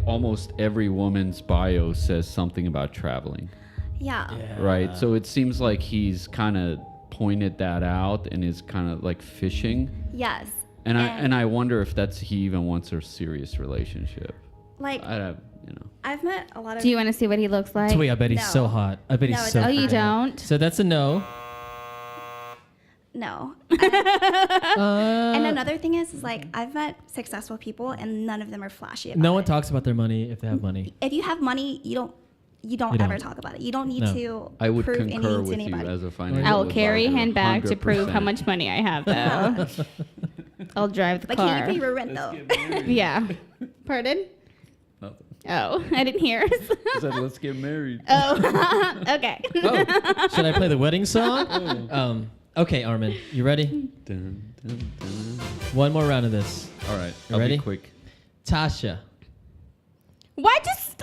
[SPEAKER 3] almost every woman's bio says something about traveling,
[SPEAKER 4] yeah.
[SPEAKER 3] right? So it seems like he's kind of pointed that out and is kind of fishing.
[SPEAKER 4] Yes.
[SPEAKER 3] And I wonder if he even wants a serious relationship.
[SPEAKER 4] I've met a lot of.
[SPEAKER 2] Do you want to see what he looks like?
[SPEAKER 1] Thuy, I bet he's so
[SPEAKER 4] No.
[SPEAKER 1] hot. I bet
[SPEAKER 4] No,
[SPEAKER 1] he's
[SPEAKER 4] it's
[SPEAKER 1] so
[SPEAKER 4] not.
[SPEAKER 2] Oh, you
[SPEAKER 1] pretty.
[SPEAKER 2] don't?
[SPEAKER 1] So that's a no.
[SPEAKER 4] No.
[SPEAKER 1] Uh,
[SPEAKER 4] And another thing is I've met successful people and none of them are flashy about
[SPEAKER 1] no one
[SPEAKER 4] it.
[SPEAKER 1] talks about their money if they have money.
[SPEAKER 4] If you have money, you don't ever talk about it. You don't need
[SPEAKER 1] No.
[SPEAKER 4] to
[SPEAKER 3] I would
[SPEAKER 4] prove
[SPEAKER 3] concur
[SPEAKER 4] anything
[SPEAKER 3] with
[SPEAKER 4] to
[SPEAKER 3] you
[SPEAKER 4] anybody.
[SPEAKER 3] as a financial
[SPEAKER 2] I will carry a
[SPEAKER 3] advisor,
[SPEAKER 2] handbag to prove how
[SPEAKER 3] 100%.
[SPEAKER 2] much money I have, though. I'll drive the
[SPEAKER 4] But can you
[SPEAKER 2] car.
[SPEAKER 4] pay your rent though?
[SPEAKER 2] Yeah. Pardon?
[SPEAKER 3] Nothing.
[SPEAKER 2] Oh, I didn't hear.
[SPEAKER 3] I said, let's get married.
[SPEAKER 2] Oh, okay.
[SPEAKER 1] Oh, should I play the wedding song? Okay, Armin, you ready?
[SPEAKER 3] Dun, dun, dun.
[SPEAKER 1] One more round of this.
[SPEAKER 3] All right,
[SPEAKER 1] You
[SPEAKER 3] I'll
[SPEAKER 1] ready?
[SPEAKER 3] be quick.
[SPEAKER 1] Tasha.
[SPEAKER 2] Why just?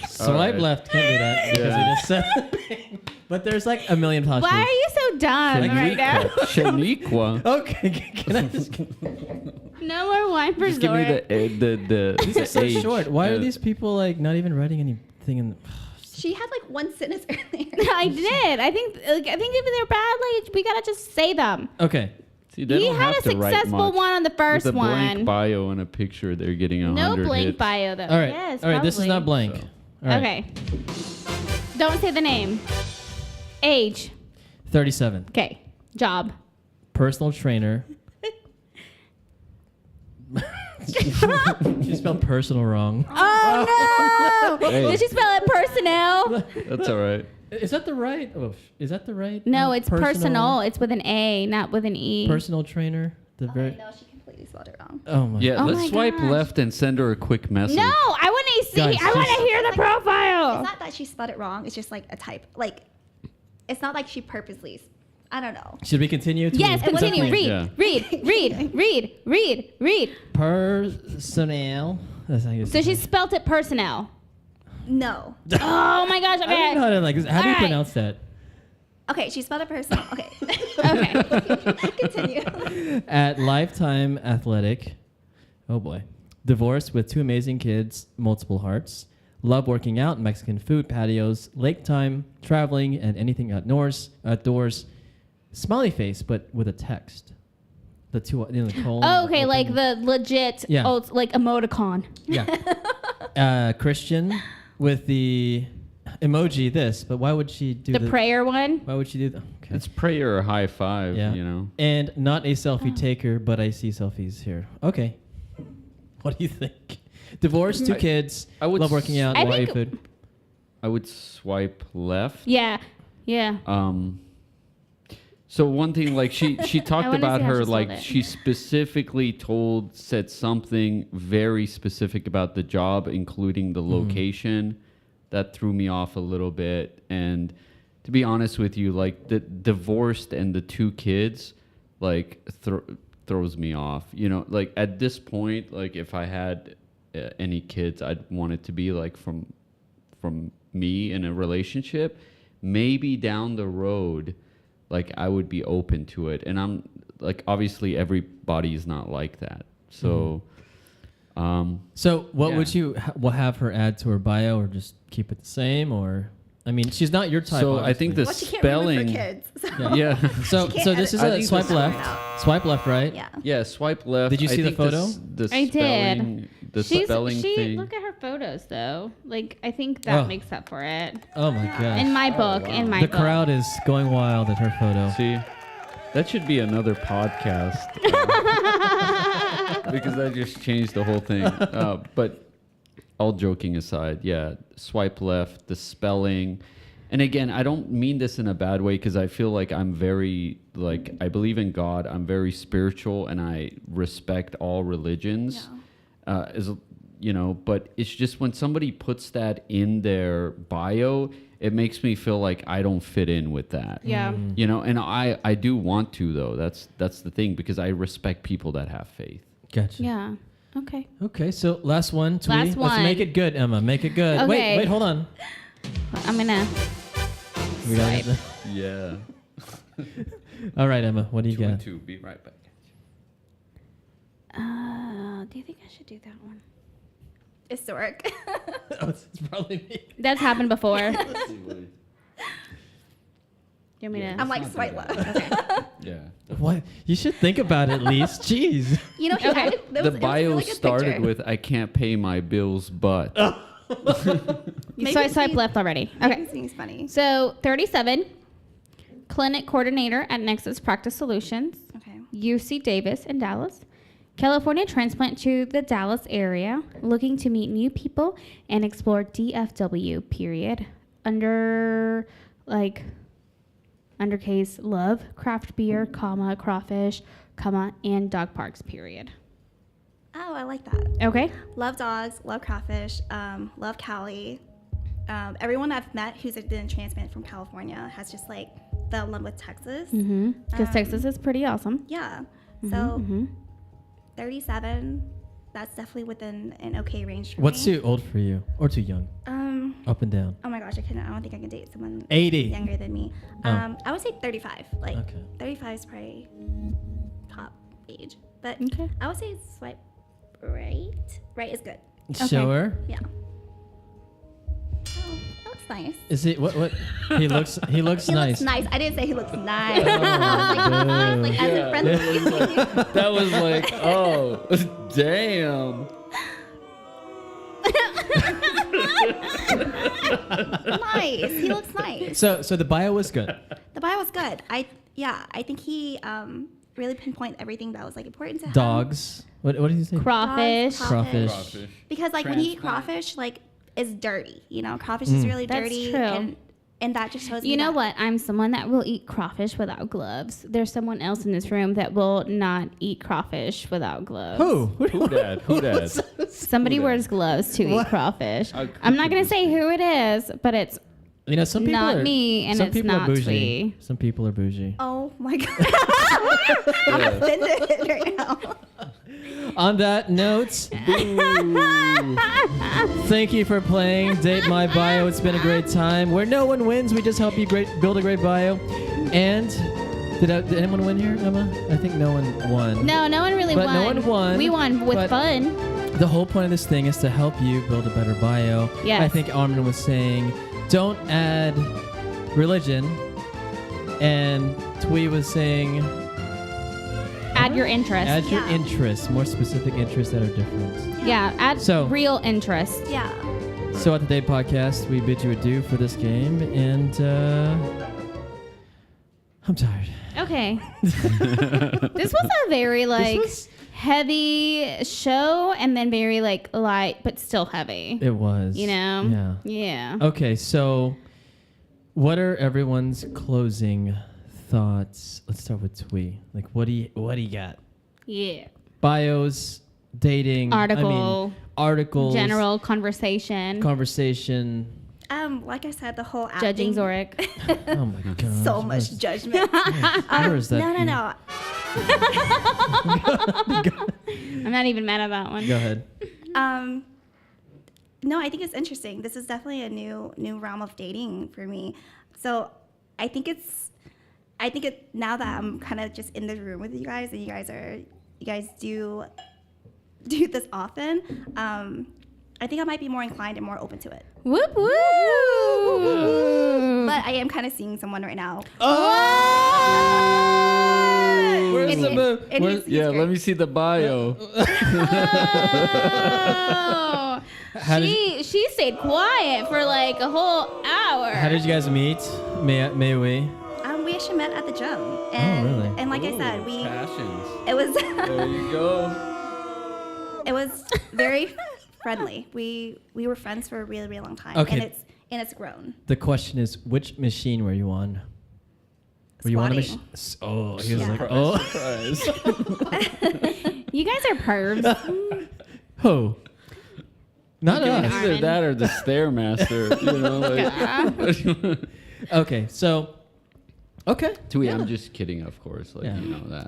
[SPEAKER 1] Swipe
[SPEAKER 3] right.
[SPEAKER 1] left. Can't do that because
[SPEAKER 3] Yeah.
[SPEAKER 1] we just said. But there's a million Tashas.
[SPEAKER 2] Why are you so dumb right now?
[SPEAKER 3] Shaniqua.
[SPEAKER 1] Okay, can I just?
[SPEAKER 2] No more wine for
[SPEAKER 3] Just give me
[SPEAKER 2] Zorric.
[SPEAKER 3] the
[SPEAKER 1] These are so
[SPEAKER 3] age.
[SPEAKER 1] short. Why are
[SPEAKER 3] Yeah.
[SPEAKER 1] these people not even writing anything in?
[SPEAKER 4] She had one sentence earlier.
[SPEAKER 2] I did. I think if they're bad, we gotta just say them.
[SPEAKER 1] Okay.
[SPEAKER 3] See, they
[SPEAKER 2] He
[SPEAKER 3] don't
[SPEAKER 2] had
[SPEAKER 3] have
[SPEAKER 2] a
[SPEAKER 3] to write
[SPEAKER 2] successful
[SPEAKER 3] much.
[SPEAKER 2] one on the first
[SPEAKER 3] With a blank
[SPEAKER 2] one.
[SPEAKER 3] bio and a picture, they're getting 100
[SPEAKER 2] No blank
[SPEAKER 3] hits.
[SPEAKER 2] bio though.
[SPEAKER 1] All right.
[SPEAKER 2] Yes,
[SPEAKER 1] All right. This is not
[SPEAKER 2] probably.
[SPEAKER 1] blank. All right.
[SPEAKER 2] Okay. Don't say the name. Age.
[SPEAKER 1] 37.
[SPEAKER 2] Okay. Job.
[SPEAKER 1] Personal trainer. She spelled personal wrong.
[SPEAKER 2] Oh no!
[SPEAKER 3] Hey.
[SPEAKER 2] Did she spell it personnel?
[SPEAKER 3] That's all right.
[SPEAKER 1] Is that the right? Oh, is that the right?
[SPEAKER 2] No, it's personal. It's with an A, not with an E.
[SPEAKER 1] Personal trainer. The very.
[SPEAKER 4] No, she completely spelled it wrong.
[SPEAKER 1] Oh my.
[SPEAKER 3] Yeah,
[SPEAKER 2] Oh
[SPEAKER 3] let's
[SPEAKER 2] my
[SPEAKER 3] swipe
[SPEAKER 2] gosh.
[SPEAKER 3] left and send her a quick message.
[SPEAKER 2] No, I want to see.
[SPEAKER 1] Guys,
[SPEAKER 2] I want to hear the
[SPEAKER 4] It's
[SPEAKER 2] profile.
[SPEAKER 4] not that she spelled it wrong. It's just like a type. Like, it's not like she purposely. I don't know.
[SPEAKER 1] Should we continue?
[SPEAKER 2] Yes, continue.
[SPEAKER 3] definitely-
[SPEAKER 2] Read.
[SPEAKER 1] Personnel. That's how you
[SPEAKER 2] So
[SPEAKER 1] say
[SPEAKER 2] she
[SPEAKER 1] it.
[SPEAKER 2] spelt it personnel.
[SPEAKER 4] No.
[SPEAKER 2] Oh my gosh.
[SPEAKER 1] I don't know
[SPEAKER 2] Okay.
[SPEAKER 1] how to like. How do you
[SPEAKER 2] Alright.
[SPEAKER 1] pronounce that?
[SPEAKER 4] Okay, she spelled it personal. Okay.
[SPEAKER 2] Okay.
[SPEAKER 4] Continue.
[SPEAKER 1] At Lifetime Athletic. Oh boy. Divorced with 2 amazing kids, multiple hearts. Love working out, Mexican food, patios, lake time, traveling, and anything outdoors. Smiley face, but with a text. The two, the colon.
[SPEAKER 2] Oh, okay,
[SPEAKER 1] open.
[SPEAKER 2] like the legit,
[SPEAKER 1] Yeah.
[SPEAKER 2] oh, it's like emoticon.
[SPEAKER 1] Yeah. Christian with the emoji. But why would she do
[SPEAKER 2] The prayer one.
[SPEAKER 1] Why would she do that? Okay.
[SPEAKER 3] It's prayer or high five,
[SPEAKER 1] Yeah.
[SPEAKER 3] you know.
[SPEAKER 1] And not a
[SPEAKER 2] Oh.
[SPEAKER 1] selfie taker, but I see selfies here. Okay. What do you think? Divorced, 2 kids.
[SPEAKER 3] I would
[SPEAKER 1] love working out,
[SPEAKER 2] I
[SPEAKER 1] Hawaii
[SPEAKER 2] think-
[SPEAKER 1] food.
[SPEAKER 3] I would swipe left.
[SPEAKER 2] Yeah.
[SPEAKER 3] So one thing, like she talked
[SPEAKER 2] wanna
[SPEAKER 3] about
[SPEAKER 2] see how
[SPEAKER 3] her,
[SPEAKER 2] she
[SPEAKER 3] like
[SPEAKER 2] spelled it.
[SPEAKER 3] she specifically said something very specific about the job, including the location. That threw me off a little bit. And to be honest with you, like the divorced and the 2 kids, like throws me off. You know, like at this point, like if I had any kids, I'd want it to be like from me in a relationship. Maybe down the road, like I would be open to it. And I'm like, obviously everybody is not like that. So,
[SPEAKER 1] So what
[SPEAKER 3] Yeah.
[SPEAKER 1] would you have her add to her bio, or just keep it the same? Or I mean, she's not your type.
[SPEAKER 3] So I think the
[SPEAKER 4] Well, she can't remember
[SPEAKER 3] spelling.
[SPEAKER 4] for kids. So.
[SPEAKER 3] Yeah.
[SPEAKER 1] So
[SPEAKER 4] She can't
[SPEAKER 1] so this is
[SPEAKER 3] I
[SPEAKER 1] a
[SPEAKER 3] think
[SPEAKER 1] swipe
[SPEAKER 3] this-
[SPEAKER 1] left. Swipe left, right?
[SPEAKER 4] Yeah.
[SPEAKER 3] Yeah, swipe left.
[SPEAKER 1] Did you see the
[SPEAKER 3] think
[SPEAKER 1] photo?
[SPEAKER 3] The
[SPEAKER 2] I did.
[SPEAKER 3] spelling, the spelling thing.
[SPEAKER 2] Look at her photos though. Like I think that
[SPEAKER 1] Oh.
[SPEAKER 2] makes up for it.
[SPEAKER 1] Oh my gosh.
[SPEAKER 2] In my book, in my
[SPEAKER 1] The
[SPEAKER 2] book.
[SPEAKER 1] crowd is going wild at her photo.
[SPEAKER 3] See, that should be another podcast. Because that just changed the whole thing. But all joking aside, yeah, swipe left, the spelling. And again, I don't mean this in a bad way, because I feel like I'm very, like, I believe in God. I'm very spiritual, and I respect all religions. As you know, but it's just when somebody puts that in their bio, it makes me feel like I don't fit in with that.
[SPEAKER 2] Yeah.
[SPEAKER 3] You know, and I do want to, though. That's the thing, because I respect people that have faith.
[SPEAKER 1] Gotcha.
[SPEAKER 2] Yeah. Okay.
[SPEAKER 1] Okay, so last one. Thuy.
[SPEAKER 2] Last
[SPEAKER 1] Let's
[SPEAKER 2] one.
[SPEAKER 1] make it good, Emma. Make it good.
[SPEAKER 2] Okay.
[SPEAKER 1] Wait, hold on.
[SPEAKER 2] I'm gonna.
[SPEAKER 1] We got it.
[SPEAKER 3] Yeah.
[SPEAKER 1] All right, Emma. What do you got?
[SPEAKER 3] 2, be right back.
[SPEAKER 2] Do you think I should do that one?
[SPEAKER 4] It's Zorric.
[SPEAKER 1] Oh, it's probably me.
[SPEAKER 2] That's happened before. You want me to?
[SPEAKER 4] I'm like swipe left.
[SPEAKER 3] Yeah.
[SPEAKER 1] What? You should think about it at least. Jeez.
[SPEAKER 4] You know,
[SPEAKER 2] Okay.
[SPEAKER 3] The bio started with "I can't pay my bills, but."
[SPEAKER 2] So I swiped left already. Okay.
[SPEAKER 4] Seems funny.
[SPEAKER 2] So 37, clinic coordinator at Nexus Practice Solutions,
[SPEAKER 4] Okay.
[SPEAKER 2] UC Davis in Dallas. California transplant to the Dallas area, looking to meet new people and explore DFW, period. Under case love, craft beer, comma, crawfish, comma, and dog parks, period.
[SPEAKER 4] Oh, I like that.
[SPEAKER 2] Okay.
[SPEAKER 4] Love dogs, love crawfish, love Cali. Everyone I've met who's been transplanted from California has just like fell in love with Texas.
[SPEAKER 2] Because Texas is pretty awesome.
[SPEAKER 4] Yeah. So 37, that's definitely within an okay range for
[SPEAKER 1] What's
[SPEAKER 4] me.
[SPEAKER 1] too old for you, or too young? Up and down.
[SPEAKER 4] Oh my gosh, I don't think I can date someone
[SPEAKER 1] 80.
[SPEAKER 4] younger than me.
[SPEAKER 1] Oh.
[SPEAKER 4] I would say 35. Like
[SPEAKER 1] Okay.
[SPEAKER 4] 35 is probably top age. But
[SPEAKER 2] Okay.
[SPEAKER 4] I would say swipe right. Right is good.
[SPEAKER 1] Show her.
[SPEAKER 4] Yeah. Oh, that looks nice.
[SPEAKER 1] Is he what? He looks. He looks
[SPEAKER 4] He
[SPEAKER 1] nice.
[SPEAKER 4] looks nice. I didn't say he looks nice.
[SPEAKER 1] Oh,
[SPEAKER 4] like as a friendly.
[SPEAKER 3] That was like, oh, damn.
[SPEAKER 4] Nice. He looks nice.
[SPEAKER 1] So the bio was good.
[SPEAKER 4] The bio was good. I think he really pinpointed everything that was like important to him.
[SPEAKER 1] Dogs. What did you say?
[SPEAKER 2] Crawfish.
[SPEAKER 4] Dogs,
[SPEAKER 1] Crawfish.
[SPEAKER 4] Because like when you eat
[SPEAKER 3] Transplant.
[SPEAKER 4] crawfish, like it's dirty. You know, crawfish is really
[SPEAKER 2] That's
[SPEAKER 4] dirty,
[SPEAKER 2] true.
[SPEAKER 4] and And that just shows me
[SPEAKER 2] You know
[SPEAKER 4] that-
[SPEAKER 2] what? I'm someone that will eat crawfish without gloves. There's someone else in this room that will not eat crawfish without gloves.
[SPEAKER 1] Who?
[SPEAKER 3] Who dat?
[SPEAKER 2] Somebody
[SPEAKER 3] Who
[SPEAKER 2] wears gloves to eat crawfish.
[SPEAKER 3] I
[SPEAKER 2] I'm not
[SPEAKER 3] could
[SPEAKER 2] going to say who it is, but it's
[SPEAKER 1] You know, some people
[SPEAKER 2] not
[SPEAKER 1] are,
[SPEAKER 2] me, and
[SPEAKER 1] some
[SPEAKER 2] it's
[SPEAKER 1] people
[SPEAKER 2] not
[SPEAKER 1] are bougie.
[SPEAKER 2] Thuy.
[SPEAKER 1] Some people are bougie.
[SPEAKER 4] Oh my God. I'm offended right now.
[SPEAKER 1] On that note, thank you for playing Date My Bio. It's been a great time. Where no one wins, we just help you build a great bio. And did anyone win here, Emma? I think no one won.
[SPEAKER 2] No one really
[SPEAKER 1] But
[SPEAKER 2] won.
[SPEAKER 1] no one won,
[SPEAKER 2] We won with
[SPEAKER 1] but-
[SPEAKER 2] fun.
[SPEAKER 1] The whole point of this thing is to help you build a better bio.
[SPEAKER 2] Yes.
[SPEAKER 1] I think Armin was saying, don't add religion. And Thuy was saying,
[SPEAKER 2] Add your interest.
[SPEAKER 1] add your
[SPEAKER 4] Yeah.
[SPEAKER 1] interests, more specific interests that are different.
[SPEAKER 2] Yeah, add
[SPEAKER 1] So-
[SPEAKER 2] real interest.
[SPEAKER 4] Yeah.
[SPEAKER 1] So at the Date Podcast, we bid you adieu for this game, and I'm tired.
[SPEAKER 2] Okay. This was a very heavy show, and then very light, but still heavy.
[SPEAKER 1] It was.
[SPEAKER 2] You know?
[SPEAKER 1] Yeah.
[SPEAKER 2] Yeah.
[SPEAKER 1] Okay, so what are everyone's closing thoughts? Let's start with Thuy. Like, what do you got?
[SPEAKER 2] Yeah.
[SPEAKER 1] Bios, dating,
[SPEAKER 2] Article.
[SPEAKER 1] articles,
[SPEAKER 2] General conversation.
[SPEAKER 1] conversation.
[SPEAKER 4] Like I said, the whole app
[SPEAKER 2] Judging
[SPEAKER 4] thing,
[SPEAKER 2] Zorric.
[SPEAKER 1] Oh my god.
[SPEAKER 4] so much judgment.
[SPEAKER 1] Where is that?
[SPEAKER 4] No.
[SPEAKER 2] I'm not even mad at that one.
[SPEAKER 1] Go ahead.
[SPEAKER 4] No, I think it's interesting. This is definitely a new realm of dating for me. So I think it now that I'm kind of just in the room with you guys, and you guys do this often. I think I might be more inclined and more open to it.
[SPEAKER 2] Whoop whoop.
[SPEAKER 4] But I am kind of seeing someone right now.
[SPEAKER 1] Where's
[SPEAKER 4] And
[SPEAKER 1] the
[SPEAKER 4] he-
[SPEAKER 1] move?
[SPEAKER 4] and he's
[SPEAKER 3] Yeah,
[SPEAKER 4] great.
[SPEAKER 3] let me see the bio.
[SPEAKER 2] Oh.
[SPEAKER 1] How did
[SPEAKER 2] She stayed quiet for like a whole hour.
[SPEAKER 1] How did you guys meet? May we?
[SPEAKER 4] We actually met at the gym, and
[SPEAKER 1] really?
[SPEAKER 4] and like I said,
[SPEAKER 3] Passions.
[SPEAKER 4] it was
[SPEAKER 3] There you go.
[SPEAKER 4] it was very friendly. We were friends for a really, really long time,
[SPEAKER 1] Okay.
[SPEAKER 4] and it's grown.
[SPEAKER 1] The question is, which machine were you on? Were you on a
[SPEAKER 4] Squatting.
[SPEAKER 1] machine? Oh, he was
[SPEAKER 4] Yeah.
[SPEAKER 1] like, oh.
[SPEAKER 3] Surprise.
[SPEAKER 2] You guys are pervs.
[SPEAKER 1] Who? Not
[SPEAKER 2] Look at
[SPEAKER 1] us.
[SPEAKER 2] me,
[SPEAKER 3] Either
[SPEAKER 2] Armin.
[SPEAKER 3] that or the Stairmaster. You know, like.
[SPEAKER 1] Okay, so, okay.
[SPEAKER 3] Thuy,
[SPEAKER 1] Yeah.
[SPEAKER 3] I'm just kidding, of course. Like,
[SPEAKER 1] Yeah.
[SPEAKER 3] you know that.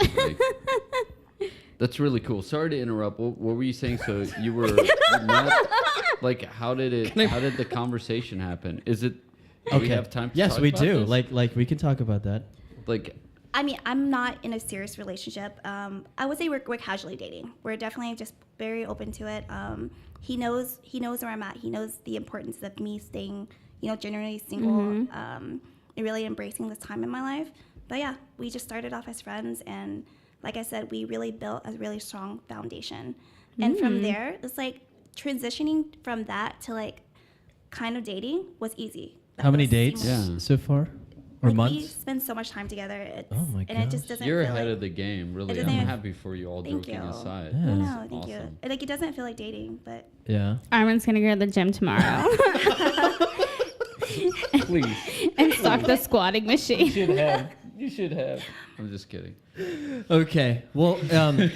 [SPEAKER 3] Like, that's really cool. Sorry to interrupt. What were you saying? So you were not, like, how did the conversation happen? Is it? Do we have time to
[SPEAKER 1] Yes,
[SPEAKER 3] talk
[SPEAKER 1] we
[SPEAKER 3] about
[SPEAKER 1] do.
[SPEAKER 3] this?
[SPEAKER 1] Like we can talk about that.
[SPEAKER 3] Like,
[SPEAKER 4] I mean, I'm not in a serious relationship. I would say we're casually dating. We're definitely just very open to it. He knows where I'm at. He knows the importance of me staying, generally single, and really embracing this time in my life. But yeah, we just started off as friends, and like I said, we really built a really strong foundation. And from there, it's like transitioning from that to like kind of dating was easy.
[SPEAKER 1] How many
[SPEAKER 4] was
[SPEAKER 1] dates
[SPEAKER 3] Yeah.
[SPEAKER 1] so far? Or
[SPEAKER 4] Like, we
[SPEAKER 1] months?
[SPEAKER 4] spend so much time together.
[SPEAKER 1] Oh my
[SPEAKER 4] And it just
[SPEAKER 1] gosh.
[SPEAKER 4] doesn't
[SPEAKER 3] you're
[SPEAKER 4] feel
[SPEAKER 3] ahead
[SPEAKER 4] like,
[SPEAKER 3] of the game, really.
[SPEAKER 4] doesn't
[SPEAKER 3] I'm
[SPEAKER 4] even-
[SPEAKER 3] happy for you, all
[SPEAKER 4] Thank
[SPEAKER 3] joking
[SPEAKER 4] you.
[SPEAKER 3] aside.
[SPEAKER 1] Yeah.
[SPEAKER 4] Oh,
[SPEAKER 1] That's
[SPEAKER 4] no, thank you.
[SPEAKER 3] awesome.
[SPEAKER 4] Like, it doesn't feel like dating, but
[SPEAKER 1] Yeah.
[SPEAKER 2] Armin's gonna go to the gym tomorrow
[SPEAKER 3] Please.
[SPEAKER 2] and stock the squatting machine.
[SPEAKER 3] You should have. I'm just kidding.
[SPEAKER 1] Okay. Well, do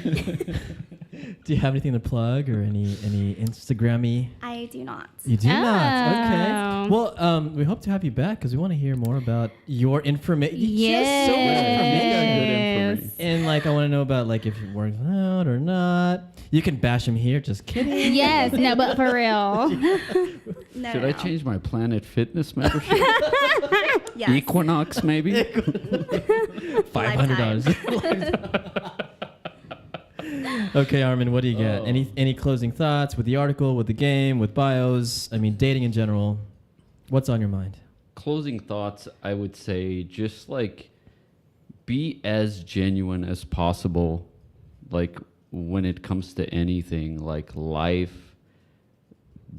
[SPEAKER 1] you have anything to plug or any Instagrammy?
[SPEAKER 4] I do not.
[SPEAKER 1] You do not.
[SPEAKER 2] Oh.
[SPEAKER 1] Okay. Well, we hope to have you back because we want to hear more about your information. She has so much information.
[SPEAKER 2] Yes.
[SPEAKER 1] And like, I want to know about like if it works out or not. You can bash him here. Just kidding.
[SPEAKER 2] Yes, no, but for real.
[SPEAKER 4] No,
[SPEAKER 3] Should
[SPEAKER 4] no,
[SPEAKER 3] I
[SPEAKER 4] no.
[SPEAKER 3] change my Planet Fitness membership?
[SPEAKER 4] Yes.
[SPEAKER 3] Equinox, maybe?
[SPEAKER 1] $500. Okay, Armin, what do you get?
[SPEAKER 3] Oh.
[SPEAKER 1] Any closing thoughts with the article, with the game, with bios? I mean, dating in general. What's on your mind?
[SPEAKER 3] Closing thoughts, I would say just like be as genuine as possible, like when it comes to anything, like life,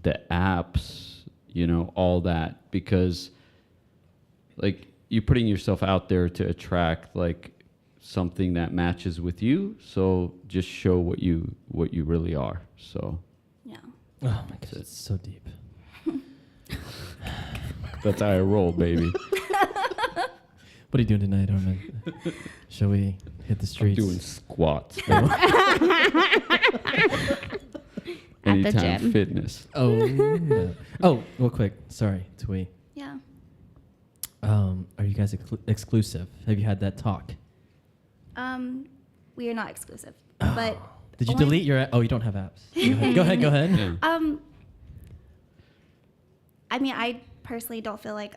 [SPEAKER 3] the apps, all that, because like you're putting yourself out there to attract like something that matches with you. So just show what you really are. So
[SPEAKER 4] Yeah.
[SPEAKER 1] Oh my gosh, it's so deep.
[SPEAKER 3] That's how I roll, baby.
[SPEAKER 1] What are you doing tonight, Armin? Shall we hit the
[SPEAKER 3] I'm
[SPEAKER 1] streets?
[SPEAKER 3] doing squats.
[SPEAKER 2] At the
[SPEAKER 3] Anytime
[SPEAKER 2] gym.
[SPEAKER 3] fitness.
[SPEAKER 1] Oh, no. Oh, real quick. Sorry, Thuy.
[SPEAKER 4] Yeah.
[SPEAKER 1] Are you guys exclusive? Have you had that talk?
[SPEAKER 4] We are not exclusive, but
[SPEAKER 1] Did you
[SPEAKER 4] only-
[SPEAKER 1] delete your? Oh, you don't have apps. Go ahead. Go ahead.
[SPEAKER 3] Yeah.
[SPEAKER 4] I mean, I personally don't feel like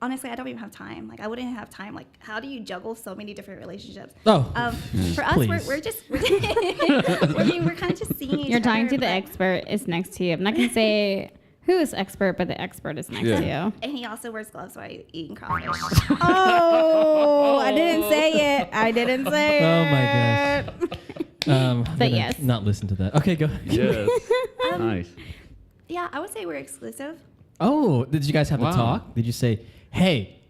[SPEAKER 4] honestly, I don't even have time. Like, I wouldn't have time. Like, how do you juggle so many different relationships?
[SPEAKER 1] Oh,
[SPEAKER 4] For us,
[SPEAKER 1] please.
[SPEAKER 4] we're just, we're kind of just seeing each
[SPEAKER 2] You're talking
[SPEAKER 4] other,
[SPEAKER 2] to the
[SPEAKER 4] but-
[SPEAKER 2] expert is next to you. I'm not going to say who is expert, but the expert is next
[SPEAKER 3] Yeah.
[SPEAKER 2] to you.
[SPEAKER 4] And he also wears gloves while eating crawfish.
[SPEAKER 2] Oh, I didn't say it. I didn't say
[SPEAKER 1] Oh my gosh. I'm
[SPEAKER 2] But
[SPEAKER 1] gonna
[SPEAKER 2] yes.
[SPEAKER 1] not listen to that. Okay, go ahead.
[SPEAKER 3] Yes. Nice.
[SPEAKER 4] Yeah, I would say we're exclusive.
[SPEAKER 1] Oh, did you guys have
[SPEAKER 3] Wow.
[SPEAKER 1] a talk? Did you say, "Hey,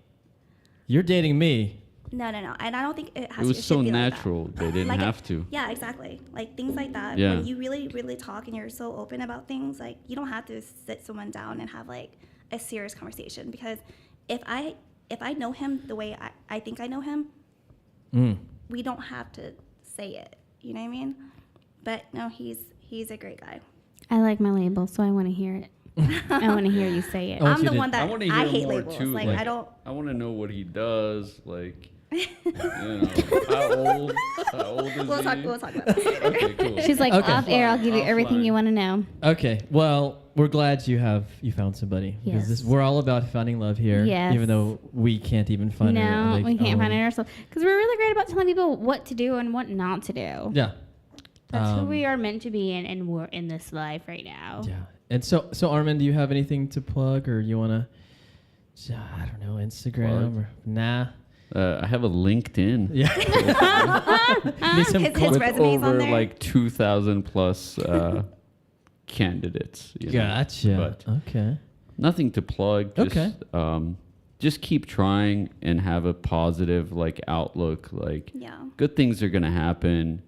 [SPEAKER 1] you're dating me"?
[SPEAKER 4] No. And I don't think it has
[SPEAKER 3] It was
[SPEAKER 4] it should
[SPEAKER 3] so
[SPEAKER 4] be like that.
[SPEAKER 3] natural. They didn't
[SPEAKER 4] Like,
[SPEAKER 3] have to.
[SPEAKER 4] Yeah, exactly. Like things like that.
[SPEAKER 3] Yeah.
[SPEAKER 4] When you really, really talk and you're so open about things, like you don't have to sit someone down and have like a serious conversation. Because if I know him the way I think I know him, we don't have to say it. You know what I mean? But no, he's a great guy.
[SPEAKER 2] I like my label, so I want to hear it. I want to hear you say it.
[SPEAKER 1] I want
[SPEAKER 4] I'm
[SPEAKER 1] you
[SPEAKER 4] the
[SPEAKER 1] to-
[SPEAKER 4] one that
[SPEAKER 3] want to
[SPEAKER 4] I
[SPEAKER 3] hear
[SPEAKER 4] hate
[SPEAKER 3] more
[SPEAKER 4] labels.
[SPEAKER 3] too.
[SPEAKER 4] Like I don't.
[SPEAKER 3] I want to know what he does. Like, you know, how old is
[SPEAKER 4] We'll
[SPEAKER 3] he?
[SPEAKER 4] talk about this later.
[SPEAKER 3] Okay, cool.
[SPEAKER 2] She's like,
[SPEAKER 1] Okay.
[SPEAKER 2] off air, I'll give you everything
[SPEAKER 3] Offline.
[SPEAKER 2] you want to know.
[SPEAKER 1] Okay. Well, we're glad you found somebody because
[SPEAKER 2] Yes.
[SPEAKER 1] we're all about finding love here.
[SPEAKER 2] Yes.
[SPEAKER 1] Even though we can't even find it.
[SPEAKER 2] No,
[SPEAKER 1] like,
[SPEAKER 2] we can't find it
[SPEAKER 1] own-
[SPEAKER 2] ourselves. Because we're really great about telling people what to do and what not to do.
[SPEAKER 1] Yeah.
[SPEAKER 2] That's who we are meant to be in, and we're in this life right now.
[SPEAKER 1] Yeah. And so Armin, do you have anything to plug, or you want to? I don't know, Instagram
[SPEAKER 3] Plug?
[SPEAKER 1] or nah.
[SPEAKER 3] I have a LinkedIn.
[SPEAKER 1] Yeah. Need some
[SPEAKER 4] His
[SPEAKER 1] co-
[SPEAKER 3] with
[SPEAKER 4] resume's on
[SPEAKER 3] over
[SPEAKER 4] there?
[SPEAKER 3] like 2,000 plus candidates. You know.
[SPEAKER 1] Gotcha.
[SPEAKER 3] But
[SPEAKER 1] Okay.
[SPEAKER 3] nothing to plug. Just,
[SPEAKER 1] Okay.
[SPEAKER 3] Just keep trying and have a positive like outlook. Like
[SPEAKER 4] Yeah.
[SPEAKER 3] good things are gonna happen.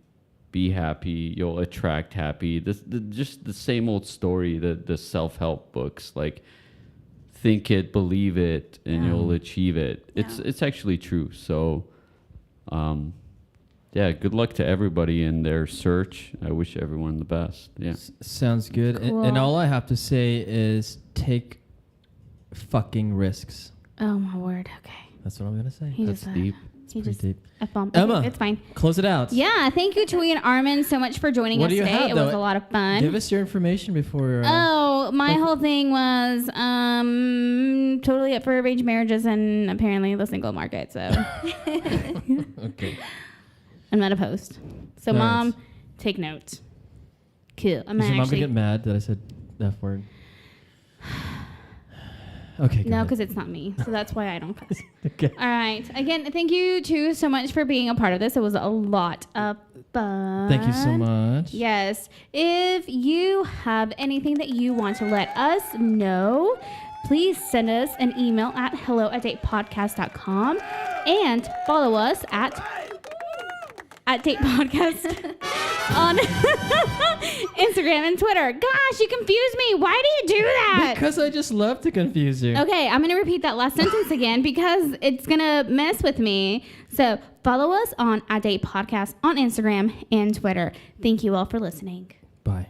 [SPEAKER 3] Be happy. You'll attract happy. Just the same old story. The self-help books. Like think it, believe it, and you'll achieve it.
[SPEAKER 4] Yeah.
[SPEAKER 3] It's actually true. So, yeah. Good luck to everybody in their search. I wish everyone the best. Yeah.
[SPEAKER 1] Sounds good. And
[SPEAKER 2] Cool.
[SPEAKER 1] all I have to say is take fucking risks.
[SPEAKER 2] Oh, my word. Okay.
[SPEAKER 1] That's what I'm gonna say.
[SPEAKER 2] He
[SPEAKER 3] That's
[SPEAKER 2] just,
[SPEAKER 3] deep.
[SPEAKER 2] He
[SPEAKER 1] Pretty
[SPEAKER 2] just
[SPEAKER 1] deep.
[SPEAKER 2] F-bomb.
[SPEAKER 1] Emma.
[SPEAKER 2] Okay, it's fine.
[SPEAKER 1] Close it out.
[SPEAKER 2] Yeah, thank you, Thuy and Armin, so much for joining
[SPEAKER 1] What
[SPEAKER 2] us
[SPEAKER 1] do you
[SPEAKER 2] today.
[SPEAKER 1] have,
[SPEAKER 2] It was
[SPEAKER 1] though?
[SPEAKER 2] a lot of fun.
[SPEAKER 1] Give us your information before.
[SPEAKER 2] Oh, my
[SPEAKER 1] like-
[SPEAKER 2] whole thing was totally up for arranged marriages and apparently the single market. So
[SPEAKER 1] Okay.
[SPEAKER 2] I'm not opposed. So,
[SPEAKER 1] Nice.
[SPEAKER 2] Mom, take notes. Cool. I'm
[SPEAKER 1] Is your mom gonna
[SPEAKER 2] actually
[SPEAKER 1] get mad that I said F word? Okay. go
[SPEAKER 2] no,
[SPEAKER 1] ahead.
[SPEAKER 2] because it's not me. So that's why I don't cuss.
[SPEAKER 1] Okay.
[SPEAKER 2] All right. Again, thank you too so much for being a part of this. It was a lot of fun.
[SPEAKER 1] Thank you so much.
[SPEAKER 2] Yes. If you have anything that you want to let us know, please send us an email at hello@datepodcast.com and follow us at Date Podcast on Instagram and Twitter. Gosh, you confused me. Why do you do that?
[SPEAKER 1] Because I just love to confuse you.
[SPEAKER 2] Okay, I'm going to repeat that last sentence again because it's going to mess with me. So follow us on Date Podcast on Instagram and Twitter. Thank you all for listening.
[SPEAKER 1] Bye.